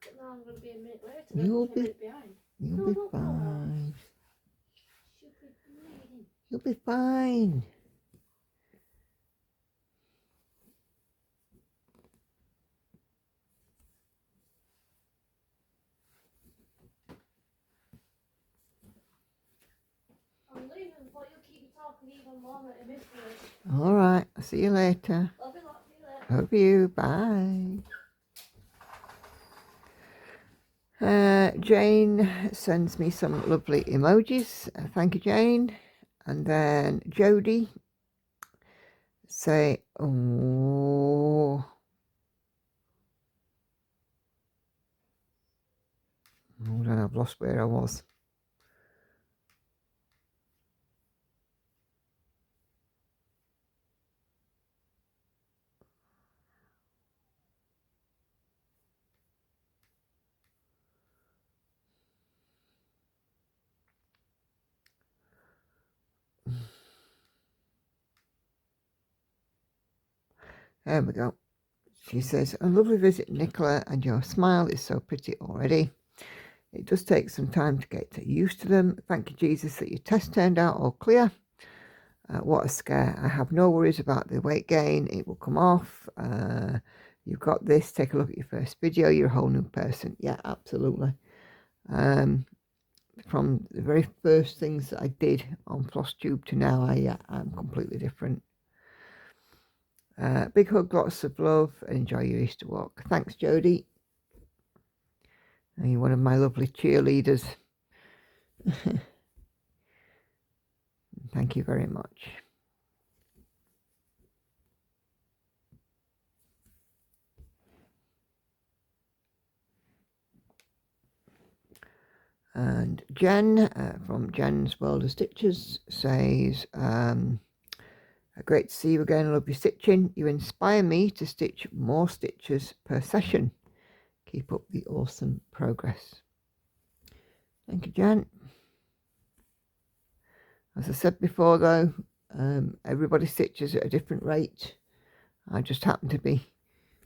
But now I'm going to be a minute later. You'll I'm a minute behind. You'll be fine. Stupid bleeding. You'll be fine. I'm leaving, but you'll keep talking even longer to miss me. All right. I'll see you later. Love you lot, see you later. Love you. Bye. Jane sends me some lovely emojis. Thank you, Jane. And then Jody say, oh, hold on, I've lost where I was. There we go. She says, a lovely visit, Nicola, and your smile is so pretty already. It does take some time to get used to them. Thank you, Jesus, that your test turned out all clear. What a scare. I have no worries about the weight gain. It will come off. You've got this. Take a look at your first video. You're a whole new person. Yeah, absolutely. From the very first things that I did on Flosstube to now, I'm completely different. Big hug, lots of love, and enjoy your Easter walk. Thanks, Jodie. You're one of my lovely cheerleaders. Thank you very much. And Jen from Jen's World of Stitches says, great to see you again. I love your stitching. You inspire me to stitch more stitches per session. Keep up the awesome progress. Thank you, Jen. As I said before, though, everybody stitches at a different rate. I just happen to be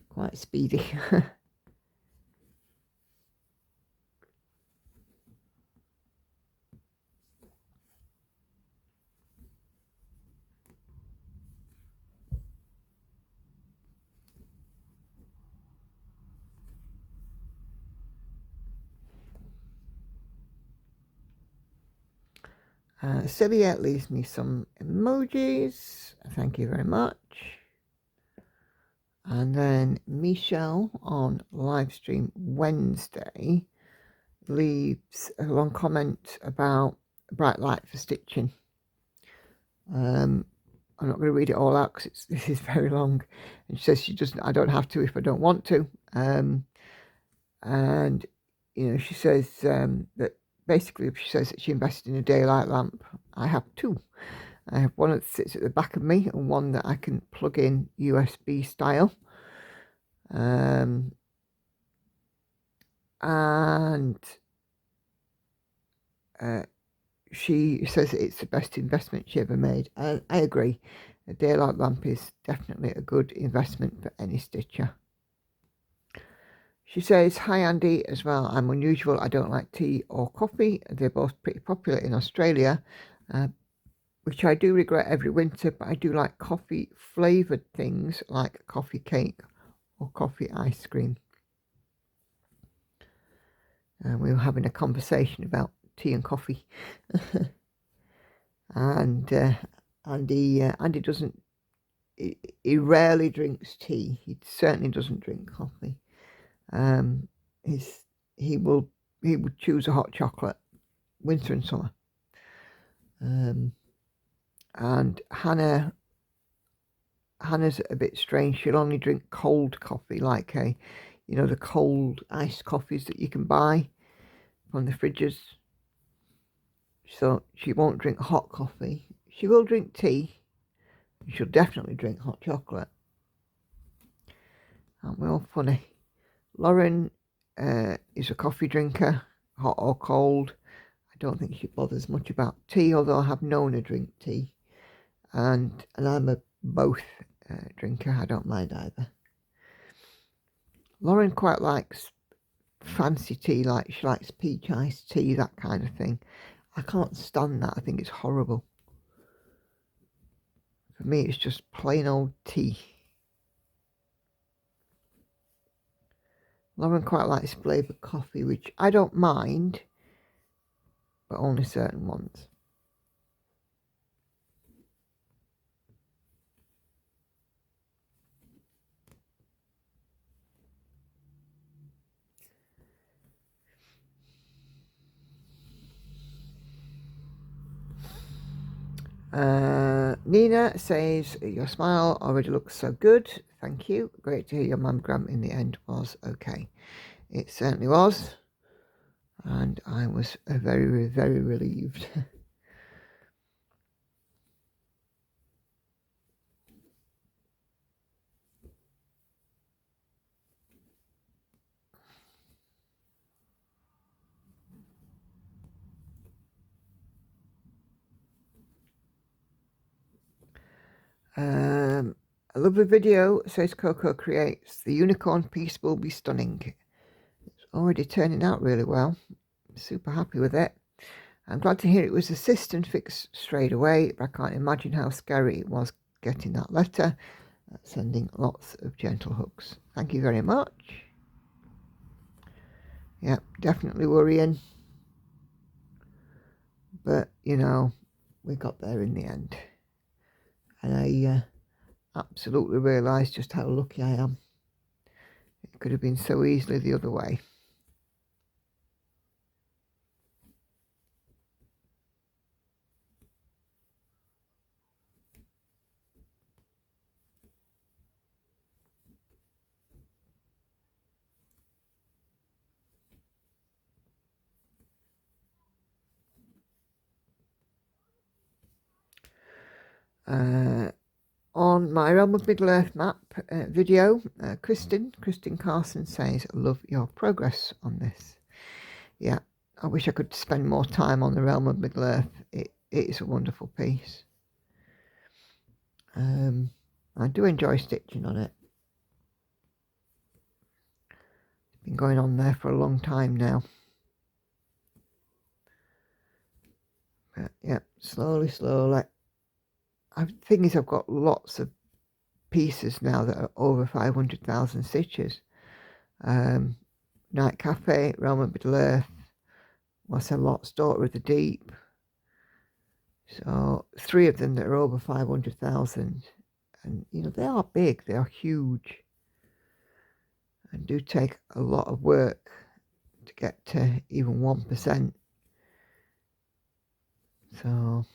quite speedy. Celia leaves me some emojis. Thank you very much. And then Michelle on live stream Wednesday leaves a long comment about a bright light for stitching. I'm not going to read it all out because this is very long, and she says she doesn't. I don't have to if I don't want to. And you know, she says that basically she says that she invested in a daylight lamp. I have two. I have one that sits at the back of me and one that I can plug in USB style. And she says it's the best investment she ever made. I agree. A daylight lamp is definitely a good investment for any stitcher. She says, hi Andy, as well. I'm unusual. I don't like tea or coffee. They're both pretty popular in Australia, which I do regret every winter, but I do like coffee flavoured things like coffee cake or coffee ice cream. And we were having a conversation about tea and coffee. And Andy doesn't, he rarely drinks tea. He certainly doesn't drink coffee. He would choose a hot chocolate, winter and summer. And Hannah's a bit strange. She'll only drink cold coffee, like the cold iced coffees that you can buy from the fridges. So she won't drink hot coffee. She will drink tea. She'll definitely drink hot chocolate. Aren't we all funny? Lauren is a coffee drinker, hot or cold. I don't think she bothers much about tea, although I have known her drink tea. And I'm a both drinker. I don't mind either. Lauren quite likes fancy tea, like she likes peach iced tea, that kind of thing. I can't stand that. I think it's horrible. For me, it's just plain old tea. Lauren quite likes flavoured coffee, which I don't mind, but only certain ones. Nina says, your smile already looks so good. Thank you. Great to hear your mammogram in the end was okay. It certainly was. And I was very, very relieved. A lovely video, says Coco Creates. The unicorn piece will be stunning. It's already turning out really well. I'm super happy with it. I'm glad to hear it was assist and fixed straight away, but I can't imagine how scary it was getting that letter. Sending lots of gentle hugs. Thank you very much. Yeah, definitely worrying. But, we got there in the end. And I absolutely realised just how lucky I am. It could have been so easily the other way. On my Realm of Middle-earth map video, Kristen Carson says, love your progress on this. Yeah, I wish I could spend more time on the Realm of Middle-earth. It is a wonderful piece. I do enjoy stitching on it. It's been going on there for a long time now. But yeah, slowly. The thing is, I've got lots of pieces now that are over 500,000 stitches. Night Cafe, Realm of Middle-earth, What's a Lot's Daughter of the Deep. So 3 of them that are over 500,000. And, they are big, they are huge. And do take a lot of work to get to even 1%. So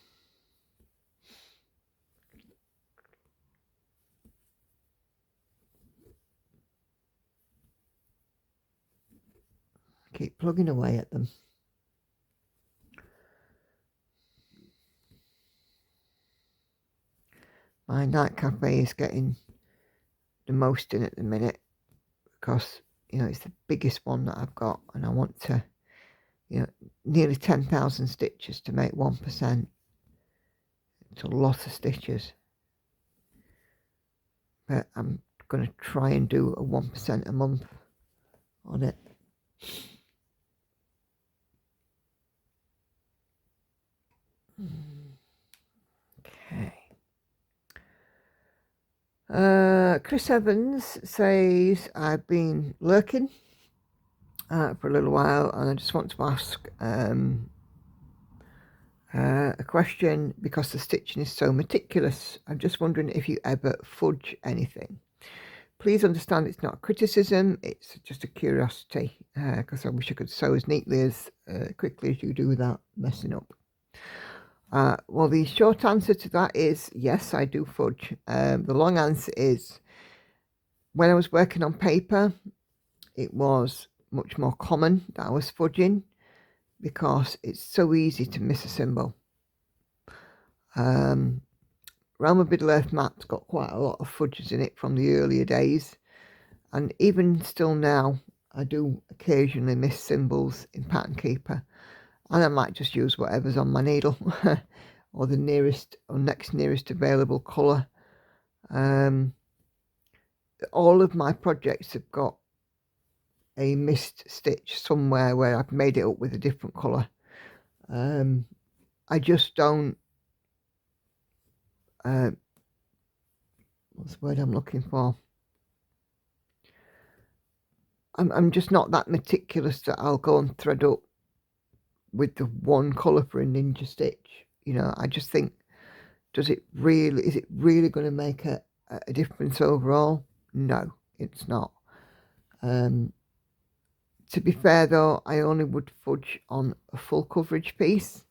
keep plugging away at them. My night cafe is getting the most in at the minute because, you know, it's the biggest one that I've got, and I want to, you know, nearly 10,000 stitches to make 1%. It's a lot of stitches. But I'm going to try and do a 1% a month on it. Okay. Chris Evans says, I've been lurking for a little while, and I just want to ask a question because the stitching is so meticulous. I'm just wondering if you ever fudge anything. Please understand it's not a criticism, it's just a curiosity, because I wish I could sew as neatly as quickly as you do without messing up. Well, the short answer to that is yes, I do fudge. The long answer is when I was working on paper, it was much more common that I was fudging because it's so easy to miss a symbol. Realm of Middle-earth Maps got quite a lot of fudges in it from the earlier days, and even still now I do occasionally miss symbols in Pattern Keeper, and I might just use whatever's on my needle or the nearest or next nearest available colour. All of my projects have got a missed stitch somewhere where I've made it up with a different colour. I just don't what's the word I'm looking for? I'm just not that meticulous that I'll go and thread up with the one colour for a ninja stitch. You know, I just think, is it really going to make a difference overall? No, it's not. To be fair though, I only would fudge on a full coverage piece,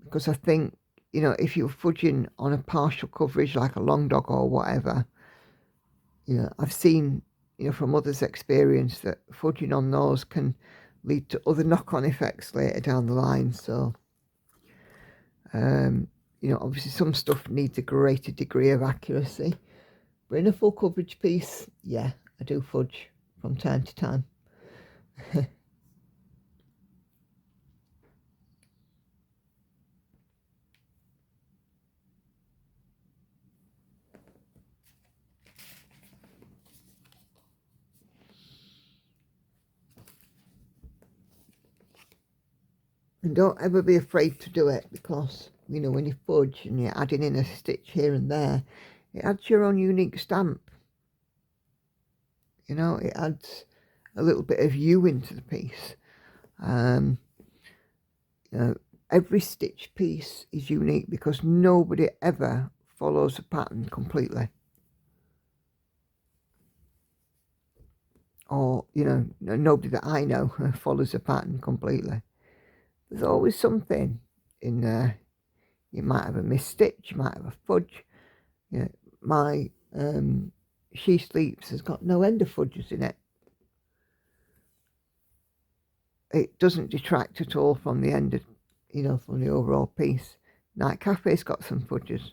because I think, you know, if you're fudging on a partial coverage like a long dog or whatever, you know, I've seen, you know, from others' experience that fudging on those can lead to other knock-on effects later down the line. So, you know, obviously some stuff needs a greater degree of accuracy, but in a full coverage piece, yeah, I do fudge from time to time. And don't ever be afraid to do it, because, you know, when you fudge and you're adding in a stitch here and there, it adds your own unique stamp. You know, it adds a little bit of you into the piece. You know, every stitch piece is unique because nobody ever follows a pattern completely. Or, you know, nobody that I know follows a pattern completely. There's always something in there. You might have a missed stitch, you might have a fudge. You know, my She Sleeps has got no end of fudges in it. It doesn't detract at all from the end of, you know, from the overall piece. Night Cafe's got some fudges.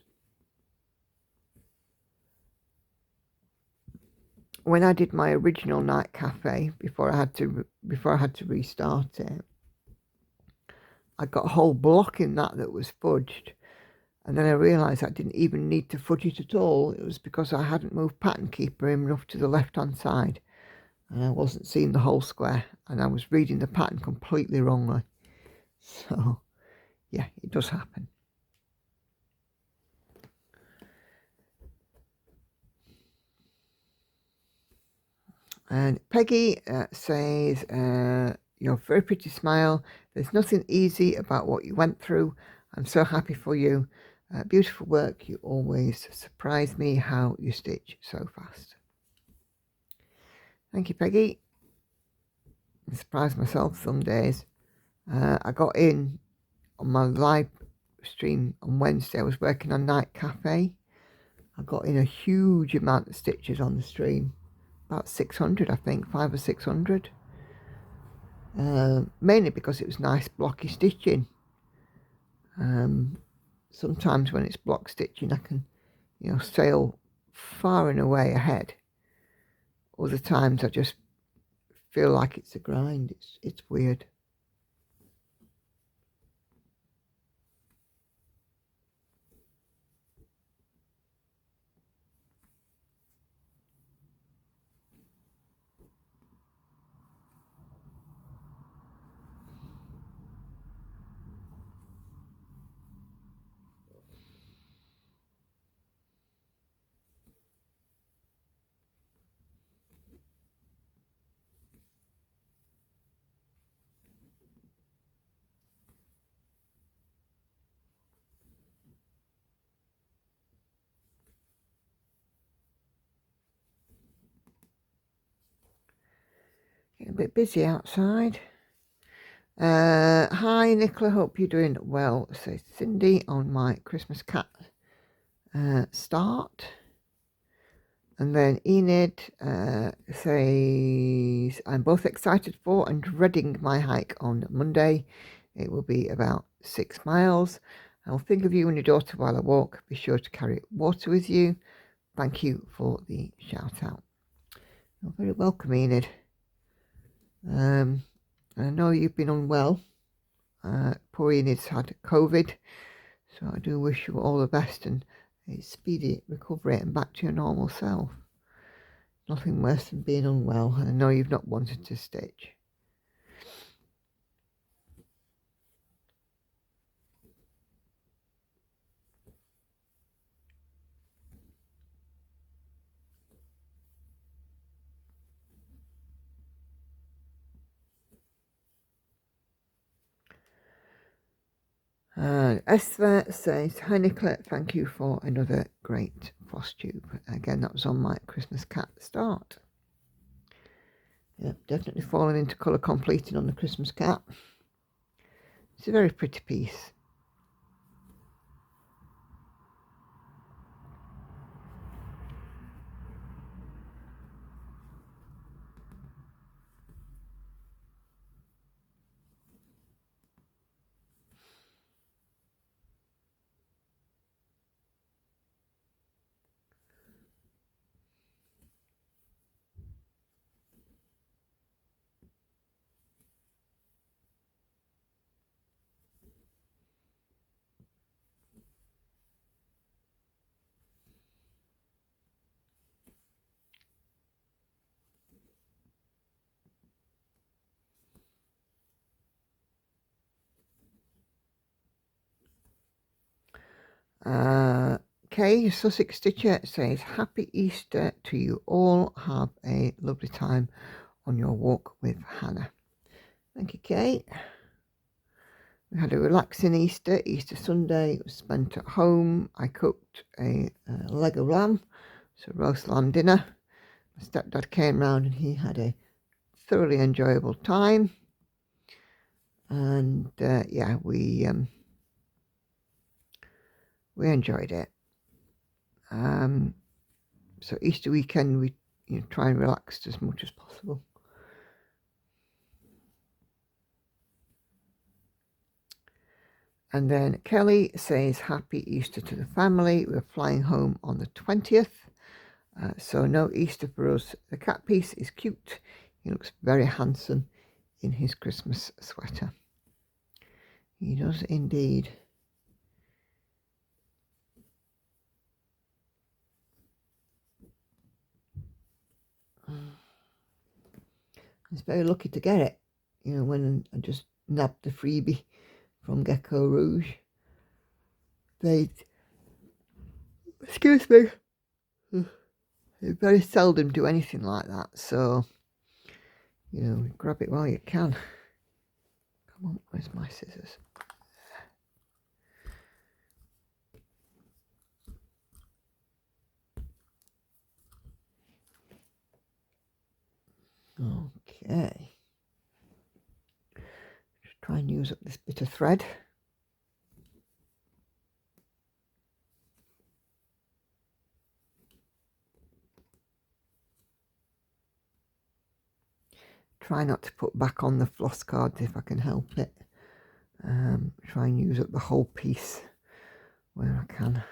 When I did my original Night Cafe before I had to restart it, I got a whole block in that was fudged, and then I realised I didn't even need to fudge it at all. It was because I hadn't moved Pattern Keeper enough to the left hand side, and I wasn't seeing the whole square, and I was reading the pattern completely wrongly. So yeah, it does happen. And Peggy says, your very pretty smile. There's nothing easy about what you went through. I'm so happy for you. Beautiful work. You always surprise me how you stitch so fast. Thank you, Peggy. I surprise myself some days. I got in on my live stream on Wednesday. I was working on Night Cafe. I got in a huge amount of stitches on the stream, about 600 I think, 500 or 600, mainly because it was nice blocky stitching. Sometimes when it's block stitching I can, sail far and away ahead. Other times I just feel like it's a grind. It's weird. Getting a bit busy outside. Hi Nicola, hope you're doing well, says Cindy on my Christmas cat start. And then Enid says, I'm both excited for and dreading my hike on Monday. It will be about 6 miles. I'll think of you and your daughter while I walk. Be sure to carry water with you. Thank you for the shout out. You're very welcome, Enid. I know you've been unwell. Poor Enid's had COVID, so I do wish you all the best and a speedy recovery and back to your normal self. Nothing worse than being unwell, and I know you've not wanted to stitch. Esther says, hi Nicola, thank you for another great Flosstube. Again, that was on my Christmas cat start. Yep, definitely fallen into colour completing on the Christmas cat. It's a very pretty piece. Kay Sussex Stitcher says, happy Easter to you all. Have a lovely time on your walk with Hannah. Thank you, Kay. We had a relaxing Easter Sunday. It was spent at home. I cooked a leg of lamb, so roast lamb dinner. My stepdad came round and he had a thoroughly enjoyable time. And yeah, we enjoyed it. So Easter weekend we try and relax as much as possible. And then Kelly says, happy Easter to the family. We're flying home on the 20th. So no Easter for us. The cat piece is cute. He looks very handsome in his Christmas sweater. He does indeed. I was very lucky to get it. When I just nabbed the freebie from Geckorouge. They, excuse me, they very seldom do anything like that, so grab it while you can. Come on, where's my scissors? Okay. use up this bit of thread. Try not to put back on the floss cards if I can help it. Try and use up the whole piece where I can.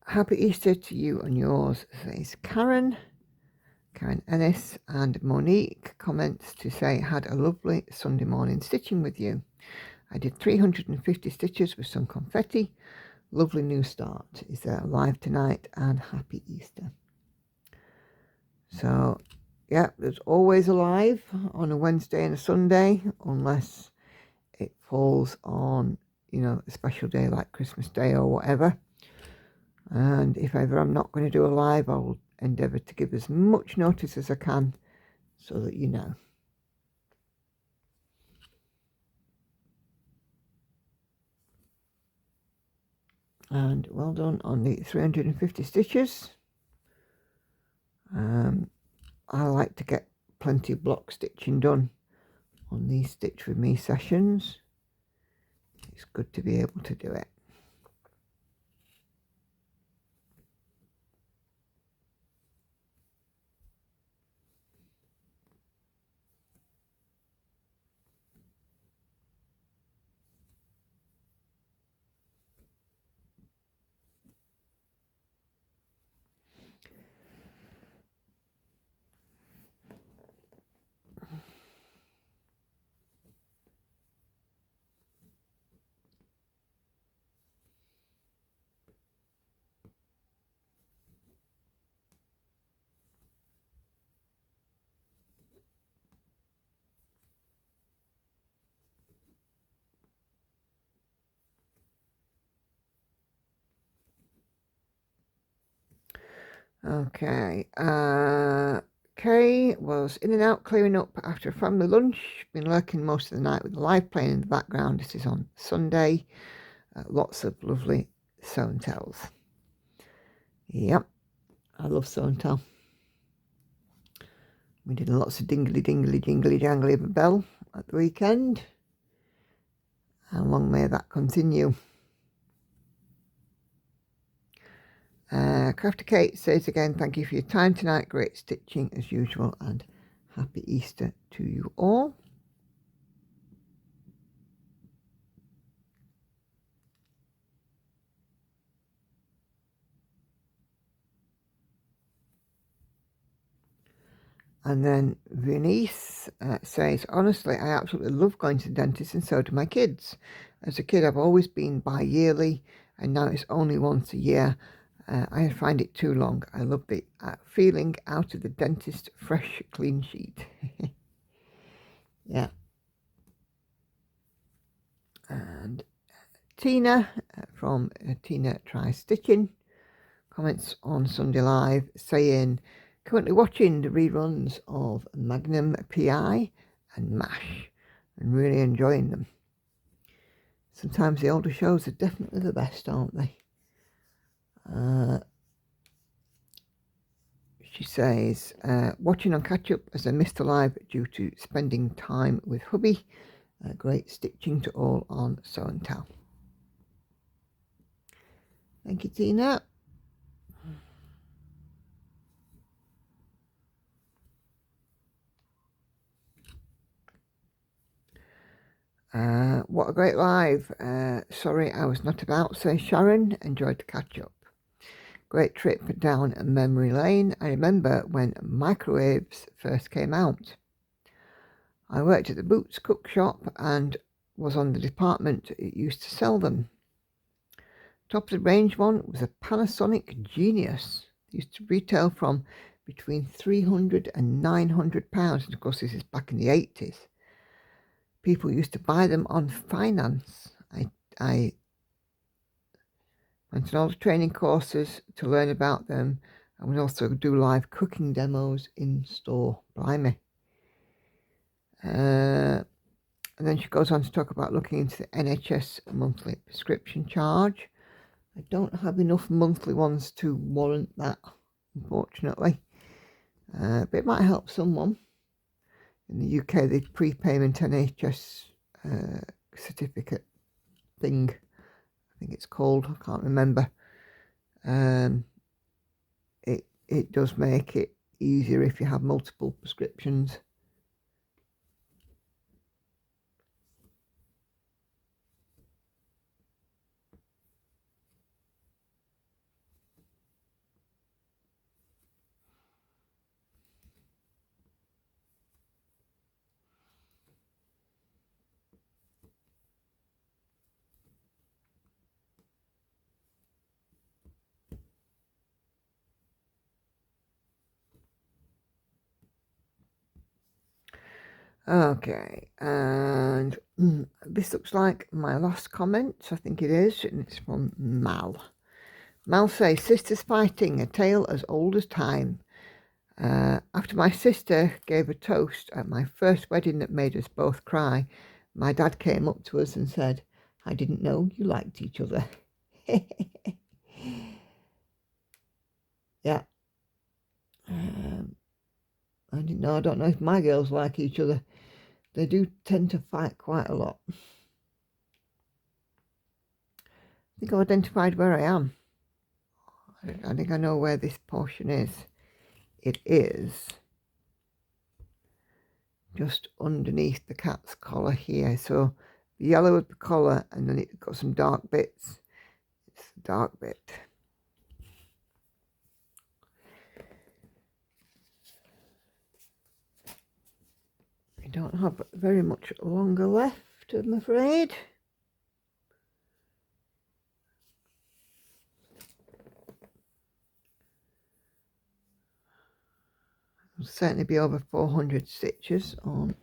Happy Easter to you and yours, says Karen Ennis, and Monique comments to say, had a lovely Sunday morning stitching with you. I did 350 stitches with some confetti. Lovely new start. Is there live tonight, and happy Easter. So yeah, there's always a live on a Wednesday and a Sunday, unless it falls on, you know, a special day like Christmas Day or whatever. And if ever I'm not going to do a live, I will endeavour to give as much notice as I can so that you know. And well done on the 350 stitches. I like to get plenty of block stitching done on these Stitch With Me sessions. It's good to be able to do it. Okay, Kay was in and out clearing up after a family lunch. Been lurking most of the night with the live playing in the background. This is on Sunday. Lots of lovely show and tells. Yep, I love show and tell. We did lots of dingly jingly jangly of a bell at the weekend. How long may that continue? Crafter Kate says again, thank you for your time tonight. Great stitching as usual, and happy Easter to you all. And then Venice says, honestly, I absolutely love going to the dentist, and so do my kids. As a kid, I've always been bi-yearly, and now it's only once a year. I find it too long. I love the feeling out of the dentist, fresh, clean sheet. Yeah. And Tina from Tina Tries Stitching comments on Sunday Live saying, currently watching the reruns of Magnum PI and MASH and really enjoying them. Sometimes the older shows are definitely the best, aren't they? She says, watching on catch up as I missed the live due to spending time with hubby. Great stitching to all on Sew and Tell. Thank you, Tina. What a great live. Sorry I was not about, says Sharon. Enjoyed the catch up. Great trip down memory lane. I remember when microwaves first came out. I worked at the Boots cook shop and was on the department that used to sell them. Top of the range one was a Panasonic Genius. It used to retail from between £300 and £900, and of course this is back in the 80s. People used to buy them on finance. I went on all the training courses to learn about them, and would also do live cooking demos in store. Blimey. And then she goes on to talk about looking into the NHS monthly prescription charge. I don't have enough monthly ones to warrant that, unfortunately. But it might help someone. In the UK, the prepayment NHS certificate thing, I think it's called, I can't remember. It does make it easier if you have multiple prescriptions. Okay, and this looks like my last comment, I think it is, and it's from Mal. Mal says, sisters fighting, a tale as old as time. After my sister gave a toast at my first wedding that made us both cry, my dad came up to us and said, I didn't know you liked each other. Yeah. I don't know if my girls like each other. They do tend to fight quite a lot. I think I've identified where I am. I think I know where this portion is. It is just underneath the cat's collar here. So the yellow of the collar, and then it's got some dark bits. It's the dark bit. I don't have very much longer left, I'm afraid. There'll certainly be over 400 stitches on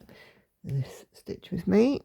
this stitch with me.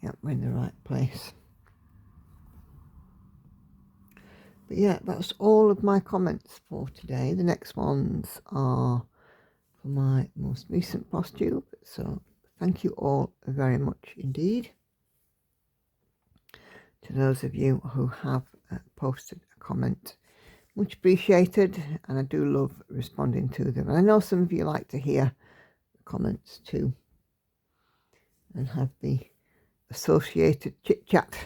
Yep, we're in the right place. But yeah, that's all of my comments for today. The next ones are for my most recent Flosstube. So thank you all very much indeed. To those of you who have posted a comment, much appreciated, and I do love responding to them. And I know some of you like to hear comments too and have the associated chit chat,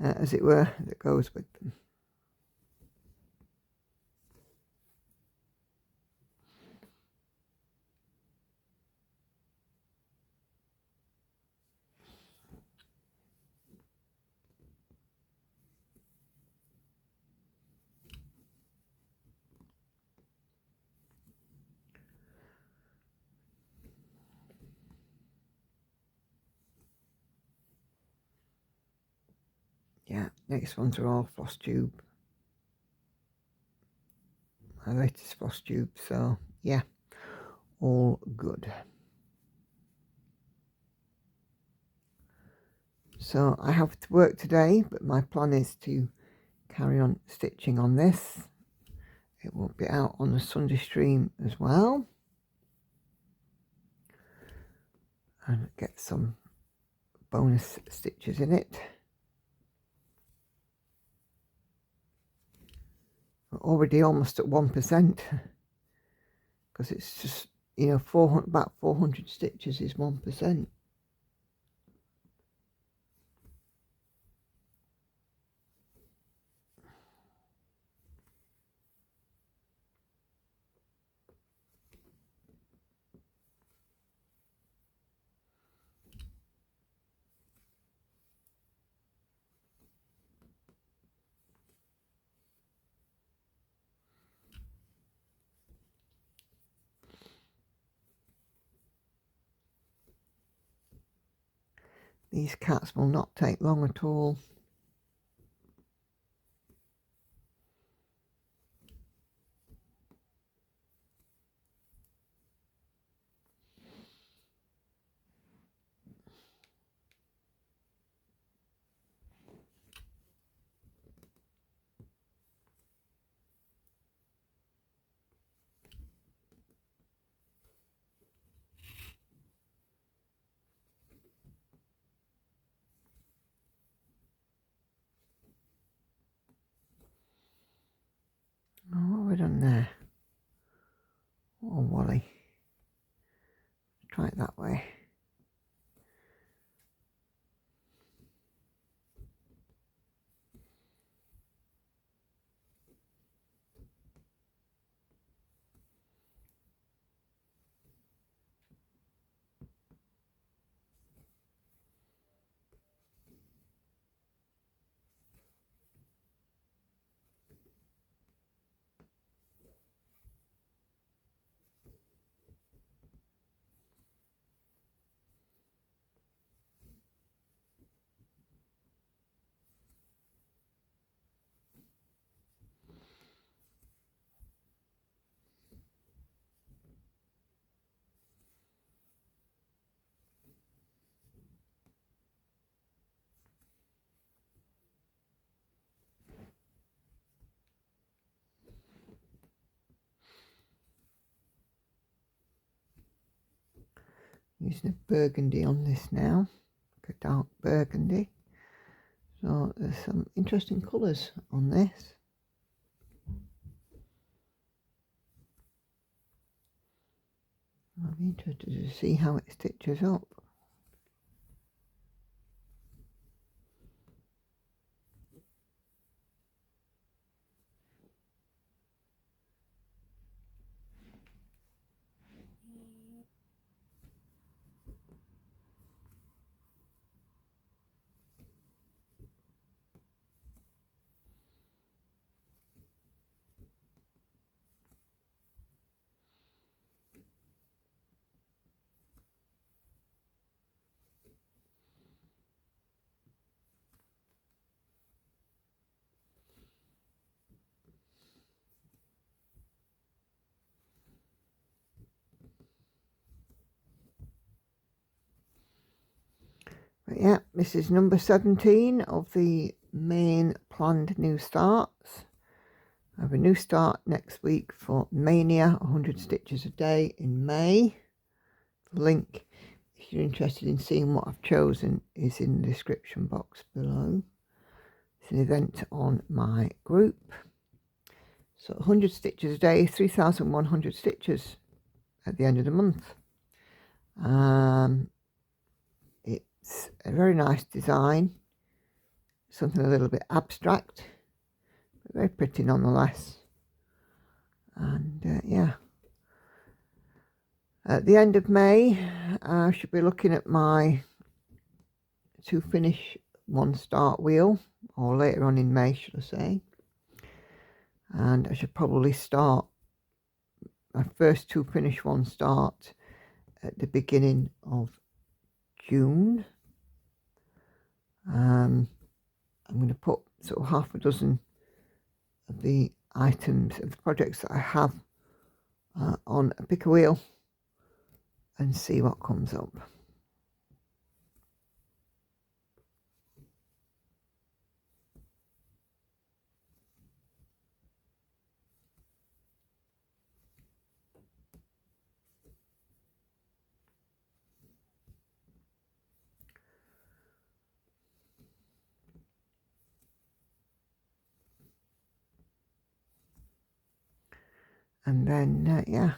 as it were, that goes with them. Yeah, next ones are all Flosstube. My latest Flosstube, so yeah, all good. So I have to work today, but my plan is to carry on stitching on this. It will be out on the Sunday stream as well. And get some bonus stitches in it. We're already almost at 1%, because it's just, you know, about 400 stitches is 1%. These cats will not take long at all. Oh, what have we done there? Oh, Wally. Try it that way. Using a burgundy on this now, like a dark burgundy. So there's some interesting colours on this. I'll be interested to see how it stitches up. But yeah, this is number 17 of the main planned new starts. I have a new start next week for Mania, 100 stitches a day in May. The link, if you're interested in seeing what I've chosen, is in the description box below. It's an event on my group. So 100 stitches a day, 3,100 stitches at the end of the month. It's a very nice design, something a little bit abstract, but very pretty nonetheless. And yeah, at the end of May, I should be looking at my to finish one start wheel, or later on in May, should I say. And I should probably start my first to finish one start at the beginning of June. I'm going to put sort of half a dozen of the items of the projects that I have on a picker wheel and see what comes up. And then, yeah,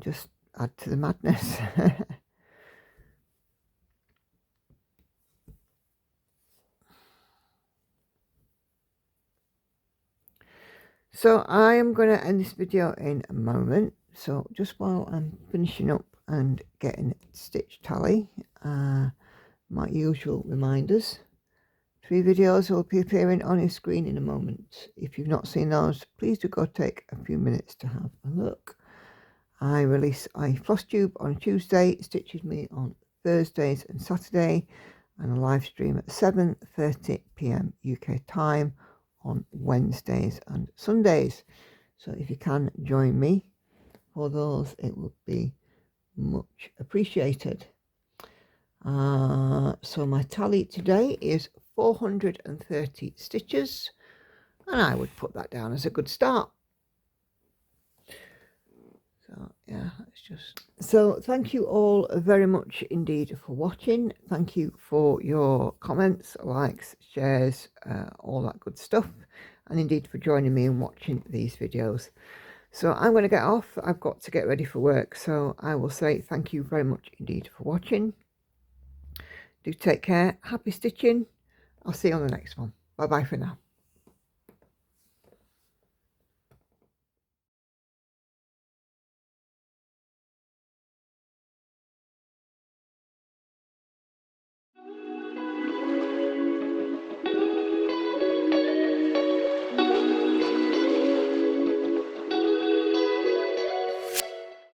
just add to the madness. So I am going to end this video in a moment. So just while I'm finishing up and getting stitch tally, my usual reminders. 3 videos will be appearing on your screen in a moment. If you've not seen those, please do go take a few minutes to have a look. I release a Flosstube on Tuesday, Stitch with me on Thursdays and Saturday, and a live stream at 7:30 p.m. UK time on Wednesdays and Sundays. So if you can join me for those, it would be much appreciated. So my tally today is 430 stitches, and I would put that down as a good start. So yeah, it's just so thank you all very much indeed for watching. Thank you for your comments, likes, shares, all that good stuff, and indeed for joining me and watching these videos. So I'm going to get off. I've got to get ready for work, so I will say thank you very much indeed for watching. Do take care. Happy stitching. I'll see you on the next one. Bye bye for now.